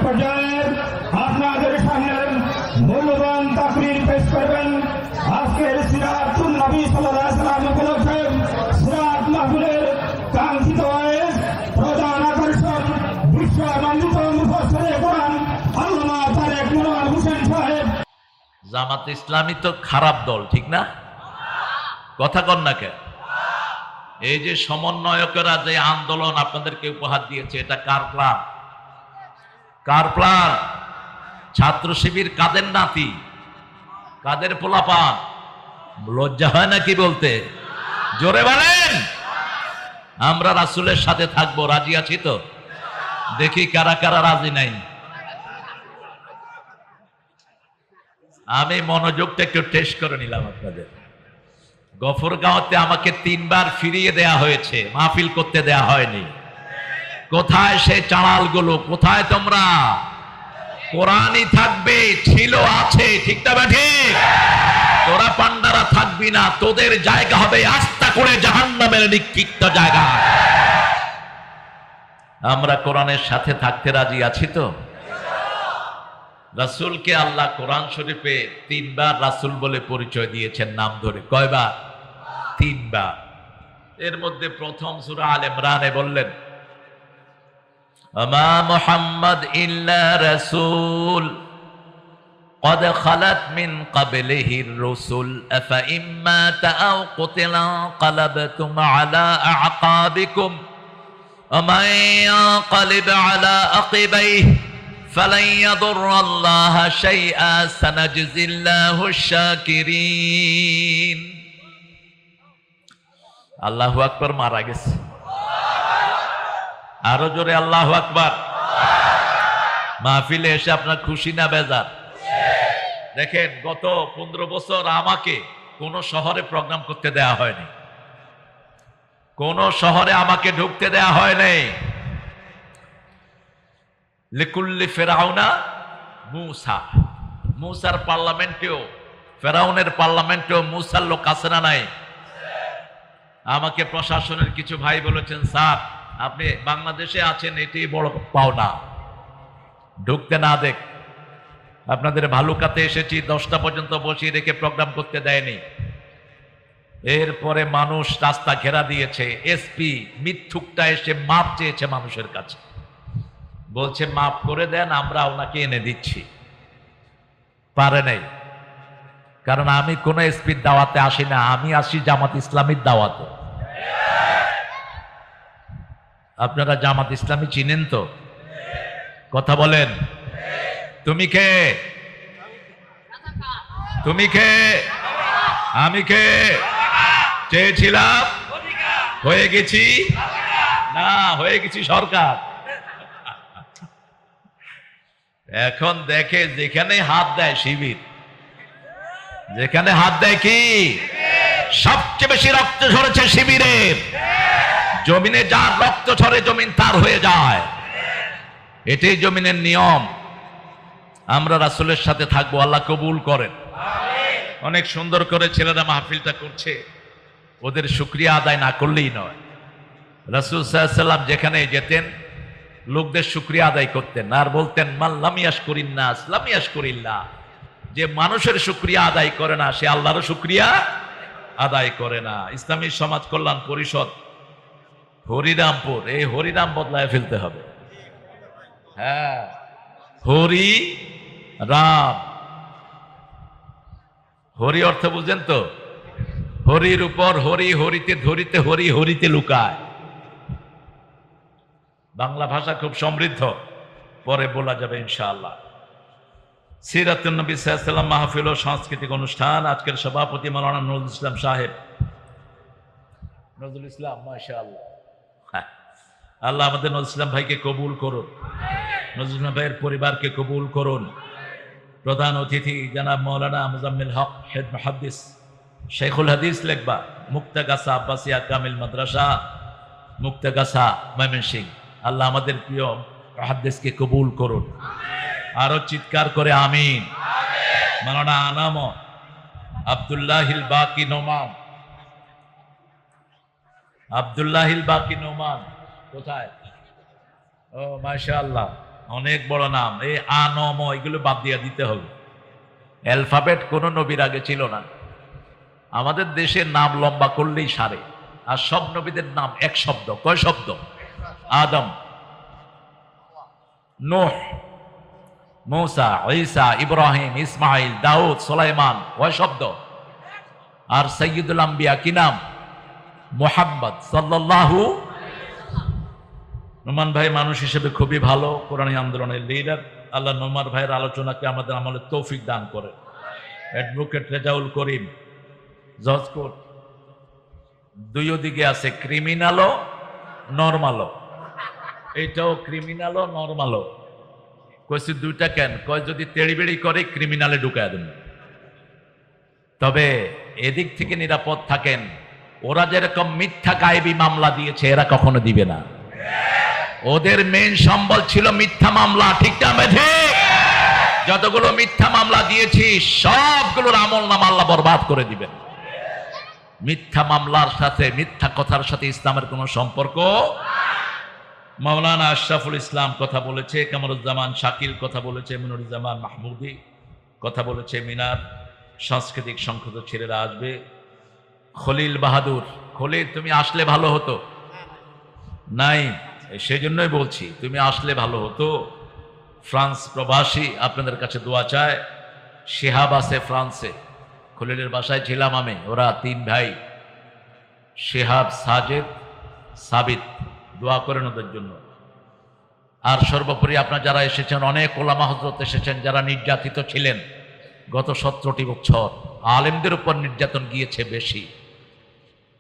পর্যায়ে আপনাদের সামনে মূল্যবান তাকরীর পেশ করবেন আজকের সিরাতুন নবী সাল্লাল্লাহু আলাইহি ওয়াসাল্লাম উপলক্ষে সিরাত মাহফিলের কাঙ্ক্ষিত আয়েশ প্রধান আকর্ষণ বিশ্বমন্ডিত মুফাসসিরে কোরআন আল্লামা তারেক মনোয়ার হোসেন সাহেব। জামাত ইসলামী তো খারাপ দল, ঠিক না? কথা কন না কেন? এই যে সমন্বয়কেরা যে আন্দোলন আপনাদেরকে উপহার দিয়েছে, এটা কার প্ল্যান? কার প্ল্যান? ছাত্র শিবির কাদের নাতি, কাদের পোলাপান? লজ্জা হয় নাকি বলতে? জোরে বলেন। আমরা রাসূলের সাথে থাকবো, রাজি আছি তো? দেখি কারা কারা রাজি নাই। আমি মনোযোগটা একটু টেস্ট করে নিলাম আপনাদের। গফরগাঁওতে আমাকে 3 বার ফিরিয়ে দেয়া হয়েছে, মাহফিল করতে দেয়া হয়নি। কোথায় সে চাড়ালগুলো? কোথায় তোমরা? কোরআনই থাকবে, ছিল, আছে, ঠিক না ঠিক? তোরা পান্ডারা থাকবি না, তোদের জায়গা হবে আস্তা করে জাহান্নামের নিক্ষিপ্ত জায়গা। আমরা কোরআনের সাথে থাকতে রাজি আছি তো? রাসূলকে আল্লাহ কোরআন শরীফে 3 বার রাসূল বলে পরিচয় দিয়েছেন, নাম ধরে। কয়বার? 3 বার। এর মধ্যে প্রথম সূরা আল ইমরানে বললেন, আমা মুহাম্মদ ইল্লা রাসূল قد خلت من قبله الرسل أفإن مات أو قتل انقلبتم على أعقابكم ومن ينقلب على عقبيه فلن يضر الله شيئا سنجزي الله الشاكرين। আল্লাহু আকবার। মারা গেছে। আরো জোরে আল্লাহু আকবার। মাহফিলে এসে আপনার খুশি না বেজার? দেখেন, গত 15 বছর আমাকে কোন শহরে প্রোগ্রাম করতে দেয়া হয়নি, কোন শহরে আমাকে ঢুকতে দেয়া হয়নি। লিকুল্লি ফেরাউনা মূসা, মূসার পার্লামেন্টেও, ফেরাউনের পার্লামেন্টেও মূসার লোক আছে না নাই? আমাকে প্রশাসনের কিছু ভাই বলেছেন, স্যার আপনি বাংলাদেশে আছেন, এটাই বড় পাওনা, ঢুকতে না দেখ। আপনাদের ভালুকাতে এসেছি, 10টা পর্যন্ত বসিয়ে রেখে প্রোগ্রাম করতে দেয়নি। এরপরে মানুষ রাস্তা ঘেরা দিয়েছে। এসপি মিথ্যুকটা এসে মাপ চেয়েছে মানুষের কাছে, বলছে মাফ করে দেন, আমরা ওনাকে এনে দিচ্ছি। পারে নাই, কারণ আমি কোন এসপির দাওয়াতে আসি না, আমি আসি জামাত ইসলামীর দাওয়াতে। আপনারা জামাত ইসলামী চিনেন তো? কথা বলেন। তুমি কে? তুমি কে? আমি কে? চেয়েছিলাম, হয়ে গেছি না, হয়ে গেছি সরকার। এখন দেখে যেখানে হাত দেয় শিবির, যেখানে হাত দেয় কি? সবচেয়ে বেশি রক্ত ঝরেছে শিবিরের। জমিনে যার রক্ত ঝরে জমিন তার হয়ে যায়, এটাই জমিনের নিয়ম। আমরা রাসূলের সাথে থাকবো, আল্লাহ কবুল করেন। অনেক সুন্দর করে ছেলেরা মাহফিলটা করছে, ওদের শুকরিয়া আদায় না করলেই নয়। রাসূল সাল্লাল্লাহু আলাইহি ওয়াসাল্লাম যেখানে যেতেন লোকদের শুকরিয়া আদায় করতেন, আর বলতেন মান লাম ইয়াশকুরিন নাস লাম ইয়াশকুরিল্লাহ। যে মানুষের শুকরিয়া আদায় করে না, সে আল্লাহরও শুকরিয়া আদায় করে না। ইসলামী সমাজ কল্যাণ পরিষদ হরিরামপুর, এই হরিরাম বদলায় ফেলতে হবে। হ্যাঁ, হরি রাম। হরি অর্থ বুঝেন তো? হরির উপর হরি, হরিতে ধরিতে হরি, হরিতে লুকায়। বাংলা ভাষা খুব সমৃদ্ধ, পরে বলা যাবে ইনশাআল্লাহ। সিরাতুন নবী সাল্লাল্লাহু আলাইহি ওয়াসাল্লাম মাহফিল ও সাংস্কৃতিক অনুষ্ঠান। আজকের সভাপতি মাওলানা নজরুল ইসলাম সাহেব। নজরুল ইসলাম, মাশাআল্লাহ। আল্লাহ আমাদের নজরুল ইসলাম ভাইকে কবুল করুন, নজরুল ইসলাম ভাইয়ের পরিবারকে কবুল করুন। প্রধান অতিথি জনাব মাওলানা মুজাম্মিল হক, হেড মুহাদ্দিস, শেখুল হাদিস লেখবা, মুক্তাগাছা আব্বাসিয়া কামিল মাদ্রাসা, মুক্তাগাছা, ময়মনসিংহ। আল্লাহ আমাদের প্রিয় মুহাদ্দিসকে কবুল করুন। আরো চিৎকার করে আমিন। মাওলানা আনাম আব্দুল্লাহিল বাকি নোমান, আব্দুল্লাহিল বাকি নোমান কোথায়? ও মাশাআল্লাহ, অনেক বড় নাম, এই আ ন ম এগুলো বাদ দিয়ে দিতে হবে। অ্যালফাবেট কোন নবীর আগে ছিল না। আমাদের দেশের নাম লম্বা করলেই সারে, আর সব নবীদের নাম এক শব্দ। কয় শব্দ? আদম, নূহ, মূসা, ঈসা, ইব্রাহিম, ইসমাইল, দাউদ, সুলাইমান, কয় শব্দ? আর সাইয়্যিদুল আম্বিয়া কি নাম? মুহাম্মদ সাল্লাল্লাহু। নোমান ভাই মানুষ হিসেবে খুবই ভালো, কোরআনী আন্দোলনের লিডার। আল্লাহ নোমান ভাইয়ের আলোচনাকে আমাদের আমলের তৌফিক দান করে। অ্যাডভোকেট রেজাউল করিম, জজ কোর্ট, দুই দিকে আছে, ক্রিমিনালও নরমালও। এইটাও ক্রিমিনালও নরমালও। কইছি দুইটা কেন? কয় যদি তেড়িবেড়ি করে ক্রিমিনালে ঢুকায় দেন। তবে এদিক থেকে নিরাপদ থাকেন, ওরা যেরকম মিথ্যা গায়েবী মামলা দিয়েছে এরা কখনো দিবে না। ওদের মেন সম্বল ছিল মিথ্যা মামলা, ঠিক না ঠিক? যতগুলো মিথ্যা মামলা দিয়েছি সবগুলোর আমল নামা আল্লাহ বরবাদ করে দিবেন। মিথ্যা মামলার সাথে, মিথ্যা কথার সাথে ইসলামের কোনো সম্পর্ক। মাওলানা আশরাফুল ইসলাম কথা বলেছে, কামরুজ্জামান শাকিল কথা বলেছে, মনিরুজ্জামান মাহমুদি কথা বলেছে, মিনার সাংস্কৃতিক সংসদ ছেলেরা আসবে, খলিল বাহাদুর। খলিল তুমি আসলে ভালো হতো, নাই সেই জন্যই বলছি তুমি আসলে ভালো হতো। ফ্রান্স প্রবাসী আপনাদের কাছে দোয়া চায়। শিহাব আছে ফ্রান্সে, খলিলের বাসায় ছিলাম আমি। ওরা তিন ভাই, শিহাব, সাজেদ, সাবিত, দোয়া করেন ওদের জন্য। আর সর্বোপরি আপনারা যারা এসেছেন, অনেক ওলামা হযরত এসেছেন যারা নির্যাতিত ছিলেন গত 17টি বছর। আলেমদের উপর নির্যাতন গিয়েছে বেশি,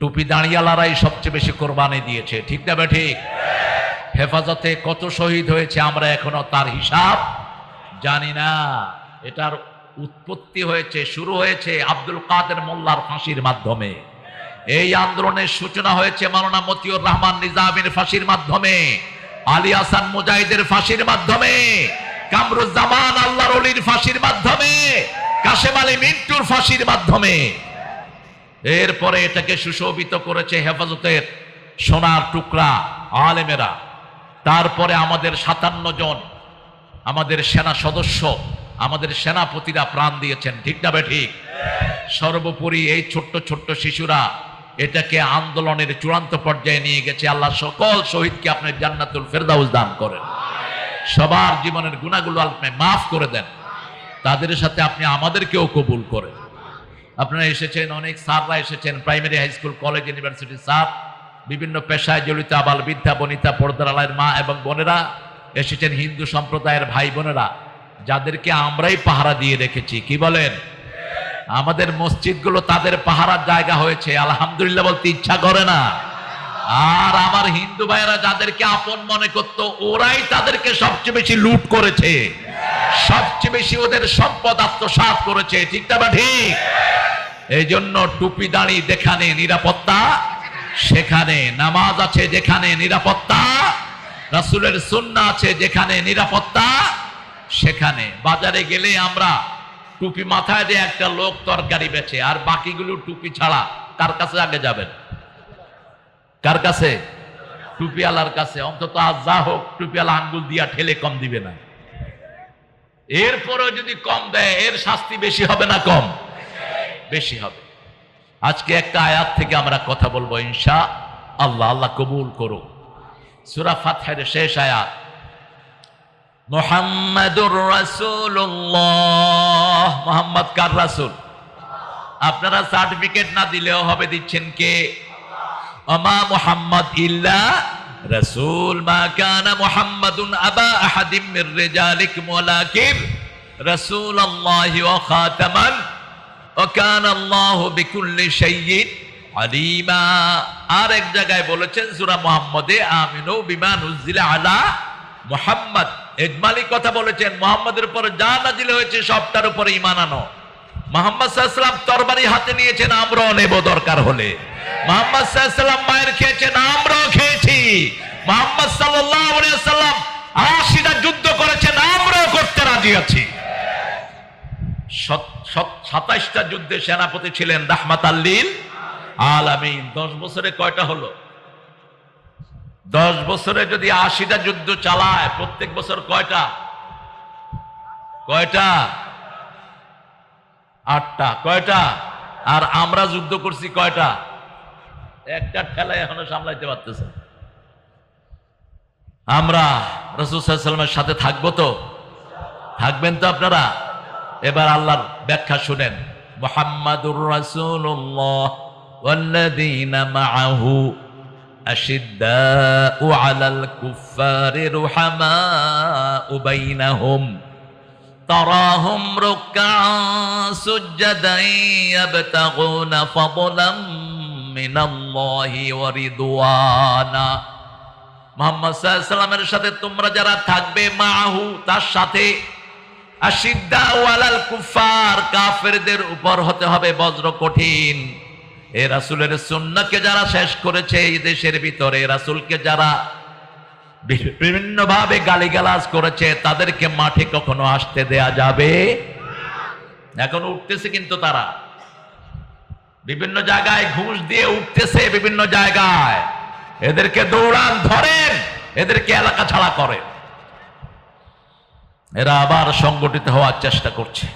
টুপি দাঁড়িয়ালারাই সবচেয়ে বেশি কোরবানি দিয়েছে, ঠিক না ঠিক? হেফাজতে কত শহীদ হয়েছে আমরা এখনো তার হিসাব জানি না। এটার উৎপত্তি হয়েছে, শুরু হয়েছে আব্দুল কাদের মোল্লার ফাঁসির মাধ্যমে। এই আন্দোলনের সূচনা হয়েছে মাওলানা মতিউর রহমান নিজামীর ফাঁসির মাধ্যমে, আলী হাসান মুজাহিদের ফাঁসির মাধ্যমে, কামরুজ্জামান আল্লাহর ওলির ফাঁসির মাধ্যমে, কাশেম আলী মিন্টুর ফাঁসির মাধ্যমে। এরপরে এটাকে সুশোভিত করেছে হেফাজতের সোনার টুকরা আলেমেরা। তারপরে আমাদের 57 জন আমাদের সেনা সদস্য, আমাদের সেনাপতিরা প্রাণ দিয়েছেন, ঠিক না ঠিক? সর্বোপরি এই ছোট্ট ছোট্ট শিশুরা এটাকে আন্দোলনের চূড়ান্ত পর্যায়ে নিয়ে গেছে। আল্লাহ সকল শহীদকে আপনার জান্নাতুল ফেরদাউস দান করেন, সবার জীবনের গুনাহগুলো আপনি মাফ করে দেন, তাদের সাথে আপনি আমাদেরকেও কবুল করেন। আপনারা এসেছেন, অনেক স্যাররা এসেছেন, primary, high school, college, university sir, বিভিন্ন পেশায় জড়িত আবাল বৃদ্ধা বনিতা, পর্দার আলায়ের মা এবং বোনেরা এসেছেন, হিন্দু সম্প্রদায়ের ভাই বোনেরা যাদেরকে আমরাই পাহারা দিয়ে রেখেছি। কি বলেন? আমাদের মসজিদগুলো তাদের পাহারার জায়গা হয়েছে, আলহামদুলিল্লাহ বলতে ইচ্ছা করে না। আর আমার হিন্দু ভাইয়েরা যাদেরকে আপন মনে করত, ওরাই তাদেরকে সবচেয়ে বেশি লুট করেছে, সবচেয়ে বেশি ওদের সম্পদ আত্মসাৎ করেছে, ঠিক না ঠিক? এই জন্য টুপি দাঁড়ি যেখানে নিরাপত্তা সেখানে, নামাজ আছে যেখানে নিরাপত্তা, রাসূলের সুন্নাহ আছে যেখানে নিরাপত্তা সেখানে। বাজারে গেলে আমরা টুপি মাথায় দিয়ে একটা লোক তরকারি বেচে, আর বাকিগুলো টুপি ছাড়া। কার কাছে আগে যাবেন? কার কাছে? টুপিওয়ালার কাছে। অন্তত আজ যা হোক টুপিওয়ালা আঙ্গুল দিয়া ঠেলে কম দিবে না। এরপরেও যদি কম দেয় এর শাস্তি বেশি হবে না কম? বেশি হবে। আজকে একটা আয়াত থেকে আমরা কথা বলবো ইনশাআল্লাহ। আল্লাহ কবুল করুক। সূরা ফাতহের শেষ আয়াত, মুহাম্মাদুর রাসূলুল্লাহ। মুহাম্মদ কার রাসূল? আপনারা সার্টিফিকেট না দিলেও হবে, দিচ্ছেন কে? আমা মুহাম্মদ ইল্লা রাসূল, মা কানা মুহাম্মাদুন আবা আহাদিম মির রিজালিকুম ওয়ালাকিন রাসূলুল্লাহি ওয়া খাতামান ওয়া কানা আল্লাহু বিকুল্লি শাইইন আলিমা। আর এক জায়গায় বলেছেন সূরা মুহাম্মদে, আমিনু বিমা নুজিলা আলা মুহাম্মদ। ইজমালি কথা বলেছেন, মুহাম্মাদের উপর যা নাজিল হয়েছে সবটার উপরে ঈমান আনো। মুহাম্মদ সাল্লাল্লাহু আলাইহি ওয়াসাল্লাম তরবারি হাতে নিয়েছেন, আমরাও নেব দরকার হলে। মুহাম্মদ সাল্লাল্লাহু আলাইহি ওয়াসাল্লাম মায়ের খেয়েছেন, আমরাও খেয়েছি। মুহাম্মদ সাল্লাল্লাহু আলাইহি ওয়াসাল্লাম 80টা যুদ্ধ করেছেন, আমরাও করতে রাজি আছি। 27টা যুদ্ধে সেনাপতি ছিলেন রাহমাতাল লিল আলামিন। 10 বছরে কয়টা হলো? 10 বছরে যদি 80টা যুদ্ধ চালায়, প্রত্যেক বছর কয়টা? 8টা। কয়টা? আর আমরা যুদ্ধ করছি কয়টা? একটা ঠেলায় এখনো সামলাইতে পারতেছে। আমরা রাসূল সাল্লাল্লাহু আলাইহি ওয়াসাল্লামের সাথে থাকবো তো? থাকবেন তো আপনারা? এবার আল্লাহর ব্যাখ্যা শুনেন। মুহাম্মাদুর রাসূলুল্লাহ ওয়াল্লাযীনা মাআহু আশিদ্দাউ আলাল কুফফারি রুহামাউ বাইনাহুম তারাহুম রুকআন সুজদান ইয়াবতাগুনা ফাদলাম মিনাল্লাহি ওয়া রিদওয়ানা। মুহাম্মদ সাল্লাল্লাহু আলাইহি ওয়াসাল্লামের সাথে তোমরা যারা থাকবে, মাআহু তার সাথে, আশিদ্দাউ আলাল কুফফার কাফেরদের উপর হতে হবে বজ্র কঠিন। এ রাসূলের সুন্নাহকে যারা শেষ করেছে এই দেশের ভিতরে, রাসূলকে যারা বিভিন্ন ভাবে গালিগালাজ করেছে, তাদেরকে মাঠে কখনো আসতে দেয়া যাবে। এখন উঠতেছে কিন্তু তারা বিভিন্ন জায়গায় ঘুষ দিয়ে উঠতেছে, বিভিন্ন জায়গায় এদেরকে দৌড়ান, ধরেন, এদেরকে এলাকা ছাড়া করে। এরা আবার সংগঠিত হওয়ার চেষ্টা করছে।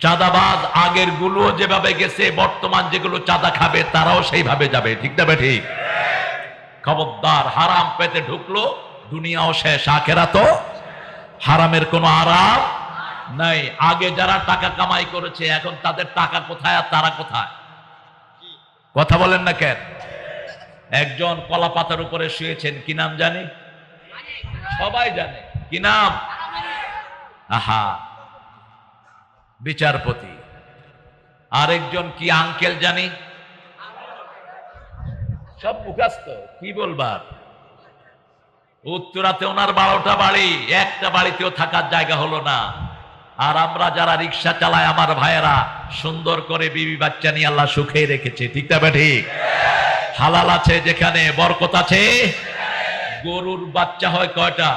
চাঁদাবাজ আগের গুলো যেভাবে গেছে, বর্তমান যেগুলো চাঁদা খাবে তারাও সেইভাবে যাবে। ঠিক না ঠিক? খবরদার, হারাম পেতে ঢুকলো, দুনিয়াও শেষ, আখেরাতও। হারামের কোনো আরাম নাই। আগে যারা টাকা কামাই করেছে, এখন তাদের টাকা কোথায় আর তারা কোথায়? কথা বলেন না কেন? একজন কলা পাতার উপরে শুয়েছেন, কি নাম জানি? সবাই জানে কি নাম? আহা, বিচারপতি। আরেকজন কি আঙ্কেল জানি? সব মুখাস্ত, কি বলবার। উত্তরাতে ওনার 12টা বাড়ি, একটা বাড়িতেও থাকার জায়গা হলো না। আর আমরা যারা রিক্সা চালায়, আমার ভাইয়েরা সুন্দর করে বিবি বাচ্চা নিয়ে আল্লাহ সুখে রেখেছে। ঠিক না ঠিক? হালাল আছে যেখানে, বরকত আছে। গরুর বাচ্চা হয় কয়টা?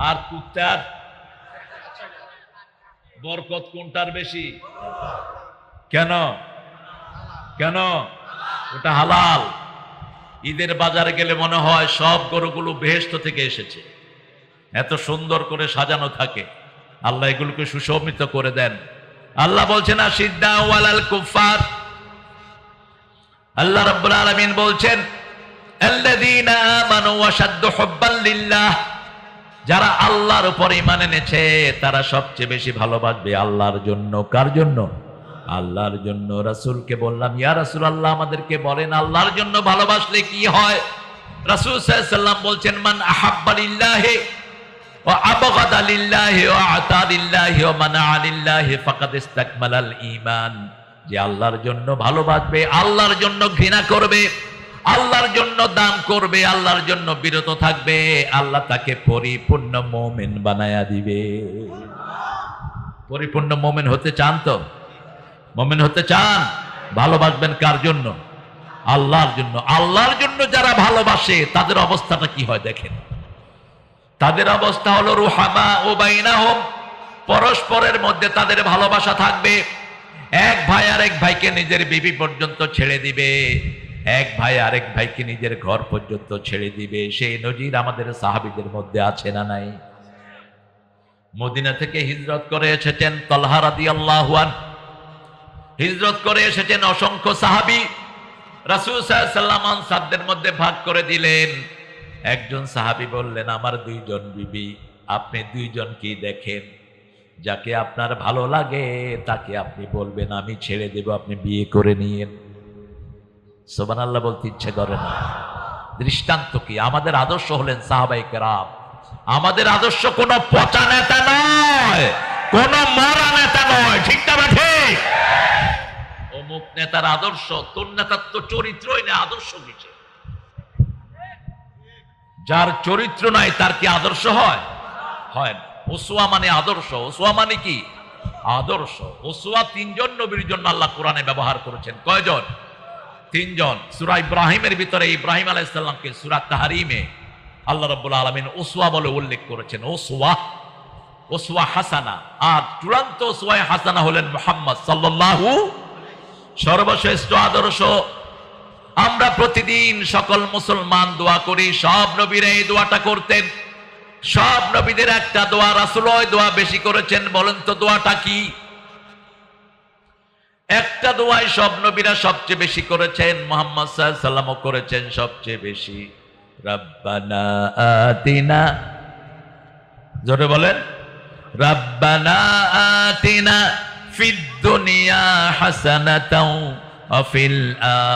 আর কুত্তার বরকত কোনটার বেশি? কেন? কেন? ওটা হালাল। ঈদের বাজারে গেলে মনে হয় সব গরুগুলো বেহেশত থেকে এসেছে, এত সুন্দর করে সাজানো থাকে। আল্লাহ এগুলোকে সুশোভিত করে দেন। আল্লাহ বলছেন আশিদ্দাউ আলাল কুফফার। আল্লাহ রাব্বুল আলামিন বলছেন আল্লাযীনা আমানু ওয়াশাদ্দু হুব্বান লিল্লাহ। যারা আল্লাহর উপর ঈমান এনেছে তারা সবচেয়ে বেশি ভালোবাসবে আল্লাহর জন্য। কার জন্য? আল্লাহর জন্য। রাসূলকে বললাম, ইয়া রাসূলুল্লাহ, আমাদেরকে বলেন আল্লাহর জন্য ভালোবাসলে কি হয়? রাসূল সাল্লাল্লাহু আলাইহি ওয়াসাল্লাম বলছেন, মান আহাব্বা লিল্লাহি ওয়া আবগাদা লিল্লাহি ওয়া আতা লিল্লাহি ওয়া মানা লিল্লাহি ফাকাদ ইসতাকমালাল ঈমান। যে আল্লাহর জন্য ভালোবাসবে, আল্লাহর জন্য ঘৃণা করবে, আল্লাহর জন্য দান করবে, আল্লাহর জন্য বিরত থাকবে, আল্লাহ তাকে পরিপূর্ণ মুমিন বানায়া দিবে। পরিপূর্ণ মুমিন হতে চান তো? মুমিন হতে চান? ভালোবাসবেন কার জন্য? আল্লাহর জন্য। আল্লাহর জন্য যারা ভালোবাসে তাদের অবস্থাটা কি হয় দেখেন। তাদের অবস্থা হলো রুহামা ও বাইনাহুম, পরস্পরের মধ্যে তাদের ভালোবাসা থাকবে। এক ভাই আরেক ভাইকে নিজের বিবি পর্যন্ত ছেড়ে দিবে, এক ভাই আরেক ভাইকে নিজের ঘর পর্যন্ত ছেড়ে দিবে। সেই নজির আমাদের সাহাবীদের মধ্যে আছে না নাই? মদিনা থেকে হিজরত করে এসেছেন তালহা রাদিয়াল্লাহু আনহু, হিজরত করে এসেছেন অসংখ্য সাহাবী। রাসূল সাল্লাল্লাহু আলাইহি ওয়াসাল্লাম আনসারদের মধ্যে ভাগ করে দিলেন। একজন সাহাবী বললেন, আমার 2 জন বিবি, আপনি 2 জনকেই দেখেন, যাকে আপনার ভালো লাগে তাকে আপনি বলবেন আমি ছেড়ে দেব, আপনি বিয়ে করে নিয়েন। সুবহানাল্লাহ বলতে ইচ্ছে করে না? দৃষ্টান্ত কি? আমাদের আদর্শ হলেন সাহাবায়ে কেরাম। আমাদের আদর্শ কোন পচা নেতা নয়, কোন মরা নেতা নয়। ঠিক না ঠিক? অমুক নেতার আদর্শ, তোর নেতার তো চরিত্রই না, আদর্শ কিছু। যার চরিত্র নাই তার কি আদর্শ হয়? হয় না। উসওয়া মানে আদর্শ। উসওয়া মানে কি? আদর্শ। উসওয়া 3 জন নবীর জন্য আল্লাহ কোরআনে ব্যবহার করেছেন। কয়জন? 3 জন। সূরা ইব্রাহিমের ভিতরে ইব্রাহিম আলাইহিস সালামকে সূরা তাহরিমে আল্লাহ রাব্বুল আলামিন উসওয়া বলে উল্লেখ করেছেন। উসওয়া হাসানা। আর চূড়ান্ত উসওয়া হাসানা হলেন মুহাম্মদ সাল্লাল্লাহু। সর্বশ্রেষ্ঠ আদর্শ আমরা প্রতিদিন সকল মুসলমান দোয়া করি, সব নবীরা এই দোয়াটা করতেন। সব নবীদের একটা দোয়া, রাসূল ওই দোয়া বেশি করেছেন। বলেন তো দোয়াটা কি? একটা দোয়াই সব নবীরা সবচেয়ে বেশি করেছেন, মুহাম্মদ সাল্লাল্লাহু আলাইহি ওয়াসাল্লামও করেছেন সবচেয়ে বেশি। রব্বানা আতিনা, জোরে বলেন, রব্বানা আতিনা ফিদ দুনিয়া হাসানাতাও ওয়া ফিল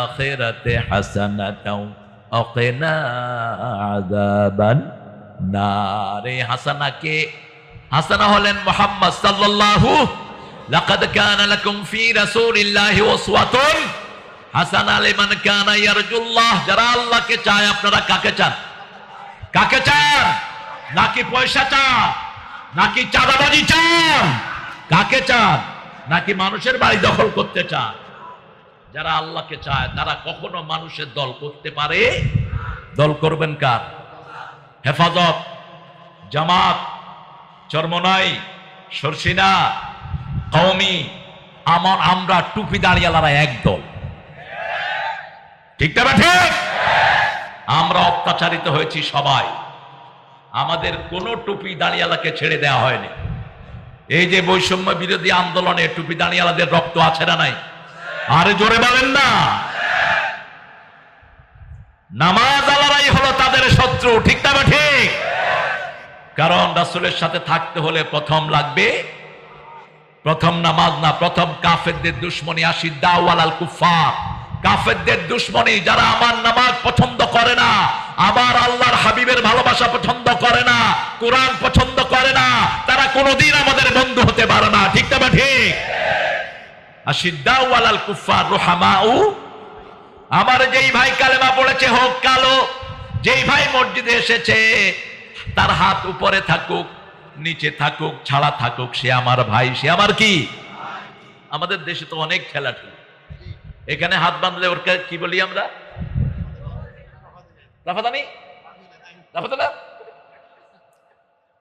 আখিরাতি হাসানাতাও ওয়া কিনা আযাবান নার। হাসানাকে, হাসানা হলেন মুহাম্মদ সাল্লাল্লাহু, লাকাদ কানা লাকুম ফি রাসূলিল্লাহি উসওয়াতুন হাসানা লিমান কানা ইয়ারজুল্লাহ। যারা আল্লাহকে চায়, আপনারা কাকে চান? কাকে চান? নাকি পয়সা চান? নাকি চাঁদাবাজি চান? কাকে চান? নাকি মানুষের বাড়ি দখল করতে চান? যারা আল্লাহকে চায় তারা কখনো মানুষের দল করতে পারে? দল করবেন কার? হেফাজত, জামাত, চরমনাই, সরসিনা, কওমি, আমরা টুপি দাঁড়িয়ালারা এক দল। ঠিক না ঠিক? আমরা অত্যাচারিত হয়েছি সবাই, আমাদের কোনো টুপি দাঁড়িয়ালাকে ছেড়ে দেওয়া হয়নি। এই যে বৈষম্য বিরোধী আন্দোলনে টুপি দাঁড়িয়ালাদের রক্ত আছে না নাই? আরে জোরে বলেন না। নামাজ আলারাই হলো তাদের শত্রু। ঠিক না ঠিক? কারণ রাসূলের সাথে থাকতে হলে প্রথম লাগবে, প্রথম নামাজ না, প্রথম কাফেরদের দুশমনী। আশিদ্দাউ আলাল কুফার, কাফেরদের দুশমনী। যারা আমার নামাজ পছন্দ করে না, আমার আল্লাহর হাবিবের ভালোবাসা পছন্দ করে না, কোরআন পছন্দ করে না, তারা কোনোদিন আমাদের বন্ধু হতে পারে না। ঠিক না ঠিক? আশিদ্দাউ আলাল কুফার রুহামাউ। আমার যেই ভাই কালেমা পড়েছে হোক কালো, যেই ভাই মসজিদে এসেছে তার হাত উপরে থাকুক, নিচে থাকুক, ছাড়া থাকুক, সে আমার ভাই, সে আমার কি? আমাদের দেশে তো অনেক ঠেলাঠেলি। এখানে হাত বাঁধলে ওর কি বলি আমরা? রাফাদানি, রাফাদানা।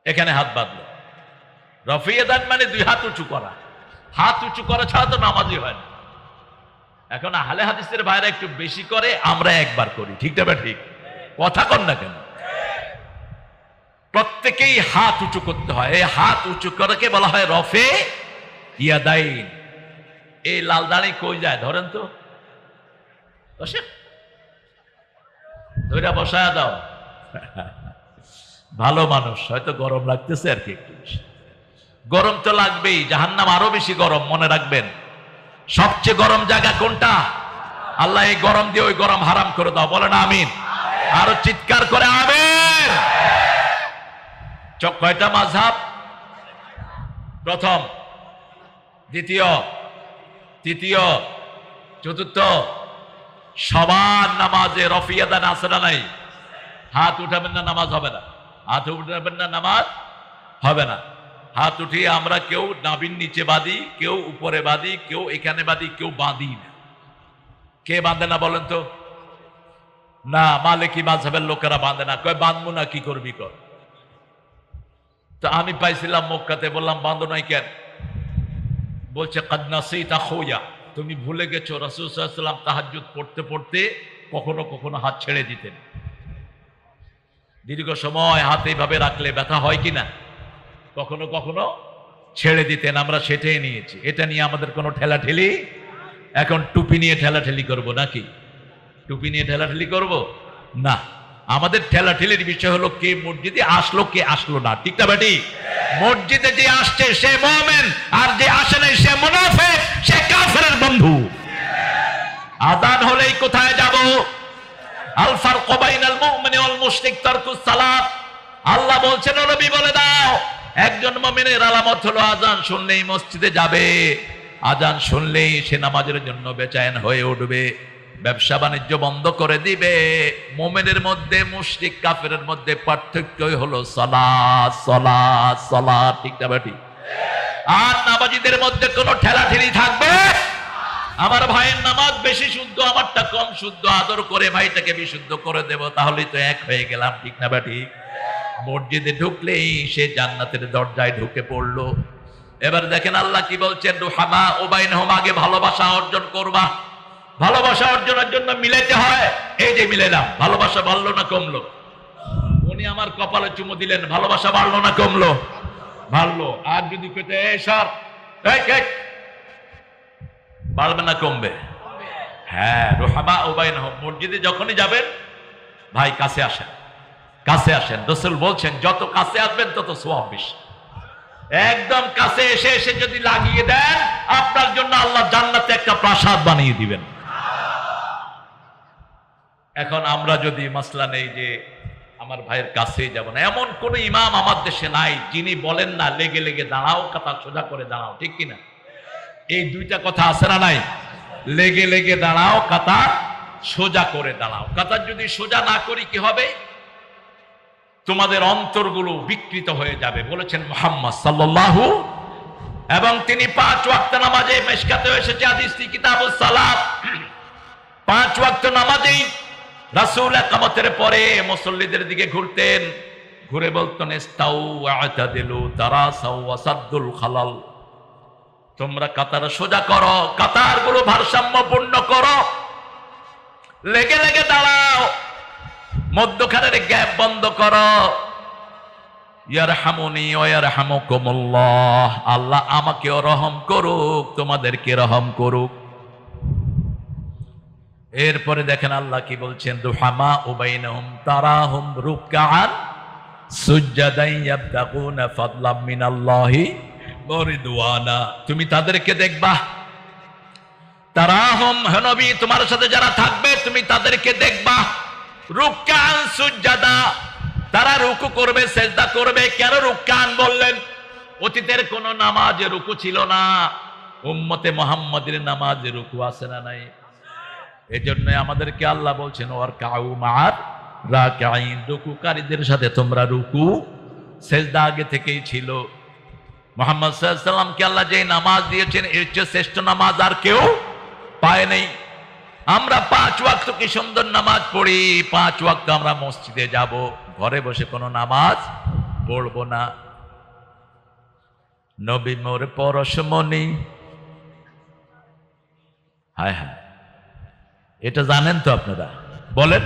এখানে হাত বাঁধলো, রফিয়াদান মানে দুই হাত উঁচু করা। হাত উঁচু করা ছাড়া তো নামাজই হয় না। এখন আহলে হাদিসের ভাইরা একটু বেশি করে, আমরা একবার করি। ঠিক না ঠিক? কথা কন না কেন? প্রত্যেকেই হাত উঁচু করতে হয়। এই হাত উঁচু করাকে বলা হয় রফে ইয়াদাইন। এই লাল দাঁড়ি কই যায়? ধরেন তো, বসে ধৈরা বসায় দাও। ভালো মানুষ, হয়তো গরম লাগতেছে আর কি, একটু বেশি গরম তো লাগবেই। জাহান্নাম আরো বেশি গরম, মনে রাখবেন। সবচেয়ে গরম জায়গা কোনটা? আল্লাহ এই গরম দিয়ে ওই গরম হারাম করে দাও। বলেন আমিন। আরো চিৎকার করে আমিন। কয়টা মাযহাব? প্রথম, দ্বিতীয়, তৃতীয়, চতুর্থ। সবার নামাজে রফিয়াদান আছে না নাই? হাত উঠাবেন না, নামাজ হবে না। হাত উঠাবেন না, নামাজ হবে না। হাত উঠিয়ে আমরা কেউ নাভির নিচে বাঁধি, কেউ উপরে বাঁধি, কেউ এখানে বাঁধি, কেউ বাঁধি না। কে বাঁধে না বলেন তো? না, মালিকি মাযহাবের লোকেরা বাঁধে না। কয় বাঁধবো না, কি করবি কর। তো আমি পাইছিলাম মক্কাতে, বললাম বাঁধো নাই কেন? বলছে কাদ নাসিতা খুয়া, তুমি ভুলে গেছো রাসূল সাল্লাল্লাহু আলাইহি ওয়াসাল্লাম তাহাজ্জুদ পড়তে পড়তে কখনো কখনো হাত ছেড়ে দিতেন। দীর্ঘ সময় হাত এইভাবে রাখলে ব্যথা হয় কিনা? কখনো কখনো ছেড়ে দিতেন। আমরা সেটাই নিয়েছি। এটা নিয়ে আমাদের কোনো ঠেলাঠেলি। এখন টুপি নিয়ে ঠেলাঠেলি করব নাকি? টুপি নিয়ে ঠেলাঠেলি করব না। আমাদের ঠেলাঠেলির বিষয় হলো কে মসজিদে আসলো, কে আসলো না। ঠিক না বেটি? মসজিদে যে আসছে সে মুমিন, আর যে আসে নাই সে মুনাফিক, সে কাফেরের বন্ধু। আযান হলেই কোথায় যাব? আল ফারকু বাইনাল মুমিনি ওয়াল মুশরিক তারকুস সালাত। আল্লাহ বলছেন, নবী বলে দাও, একজন মুমিনের আলামত হলো আযান শুনলেই মসজিদে যাবে, আযান শুনলেই সে নামাজের জন্য বেচেন হয়ে উঠবে, ব্যবসা বাণিজ্য বন্ধ করে দিবে। মুমিনের মধ্যে মুশরিক কাফেরের মধ্যে পার্থক্যই হলো সালাত, সালাত, সালাত। ঠিক না বেটি? আর নামাজীদের মধ্যে কোনো ঠেলাঠেলি থাকবে? আমার ভাইয়ের নামাজ বেশি শুদ্ধ, আমারটা কম শুদ্ধ, আদর করে ভাইটাকে বিশুদ্ধ করে দেব, তাহলেই তো এক হয়ে গেলাম। ঠিক না বেটি? মসজিদে ঢুকলেই সে জান্নাতের দরজায় ঢুকে পড়লো। এবার দেখেন আল্লাহ কি বলছেন, রুহামা ও বাইনহুম, আগে ভালোবাসা অর্জন করবা। ভালোবাসা অর্জনের জন্য মিলাইতে হয়, এই যে মিলাইলাম, ভালোবাসা বাড়লো না কমলো? উনি আমার কপালে চুমু দিলেন, ভালোবাসা বাড়লো না কমলো? বাড়লো। আর যদি কেটে সর, বাড়বে না কমবে? হ্যাঁ, রুহামা উবাইনহুম। মসজিদে যখনই যাবেন ভাই কাছে আসেন, কাছে আসেন। রাসূল বলছেন যত কাছে আসবেন তত সওয়াব বেশি। একদম কাছে এসে এসে যদি লাগিয়ে দেন, আপনার জন্য আল্লাহ জান্নাতে একটা প্রাসাদ বানিয়ে দিবেন। এখন আমরা যদি মাসলা নেই যে আমার ভাইয়ের কাছে যাব না, এমন কোন ইমাম আমার দেশে নাই যিনি বলেন না লেগে লেগে দাঁড়াও, কাতার সোজা করে দাঁড়াও, ঠিক কিনা? এই দুইটা কথা আছে না নাই? লেগে লেগে দাঁড়াও, কাতার সোজা করে দাঁড়াও। কাতার যদি সোজা না করি কি হবে? তোমাদের অন্তরগুলো বিকৃত হয়ে যাবে, বলেছেন মুহাম্মদ সাল্লাল্লাহু। এবং তিনি 5 ওয়াক্ত নামাজে, মিশকাতে এসেছে হাদিসটি কিতাবুস সালাত, 5 ওয়াক্ত নামাজেই রাসূল ইকামতের পরে মুসল্লিদের দিকে ঘুরতেন, ঘুরে বলতেন ইস্তাউ ওয়া'তাদিলু তারাসাউ ওয়াসাদ্দুল খালাল। তোমরা কাতার সোজা করো, কাতারগুলো ভারসাম্যপূর্ণ করো, লেগে লেগে দাঁড়াও, মধ্যখানের গ্যাপ বন্ধ করো। ইয়ারহামুনি ওয়া ইয়ারহামুকুমুল্লাহ, আল্লাহ আমাকেও রহম করুক, তোমাদেরকে রহম করুক। এরপরে দেখেন আল্লাহ কি বলছেন, রুহামা উবাইনহুম তারাহুম রুকআন সুজদান ইয়াবতাগুনা ফাদলাম মিনাল্লাহি ওয়া রিদওয়ানা। তুমি তাদেরকে দেখবা, তারাহুম, হে নবী তোমার সাথে যারা থাকবে তুমি তাদেরকে দেখবা রুকআন সুজদা, তারা রুকু করবে, সেজদা করবে। কেন রুকআন বললেন? অতীতের কোন নামাজে রুকু ছিল না, উম্মতে মুহাম্মাদের নামাজে রুকু আছে না নাই? এজন্য আমাদেরকে আল্লাহ বলছেন ওয়ারকাউ মা'আর রাকিঈন, রুকুকারীদের সাথে তোমরা রুকু সেজদা আগে থেকেই ছিল। মুহাম্মদ সাল্লাল্লাহু আলাইহি ওয়াসাল্লামকে আল্লাহ যে নামাজ দিয়েছেন এর চেয়ে শ্রেষ্ঠ নামাজ আর কেউ পায় নাই। আমরা 5 ওয়াক্ত কি সুন্দর নামাজ পড়ি, 5 ওয়াক্ত আমরা মসজিদে যাব, ঘরে বসে কোনো নামাজ পড়বো না। নবী মোর পরশমণি, হায় হায়, এটা জানেন তো আপনারা? বলেন,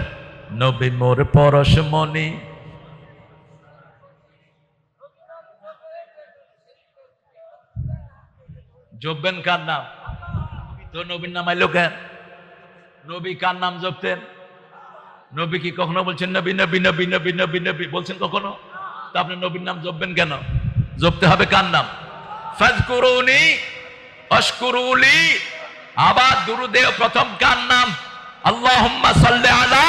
নবী মোর পরশমণি। জপবেন কার নাম? তো নবীর নাম আইলো কেন? নবী কার নাম জপতেন? নবী কি কখনো বলছেন নবী নবী নবী নবী নবী নবী বলছেন কখনো? তা আপনি নবীর নাম জপবেন কেন? জপতে হবে কার নাম? ফাজকুরুনি আশকুরুলি। আবার দুরুদে প্রথম কার নাম? আল্লাহুম্মা সাল্লি আলা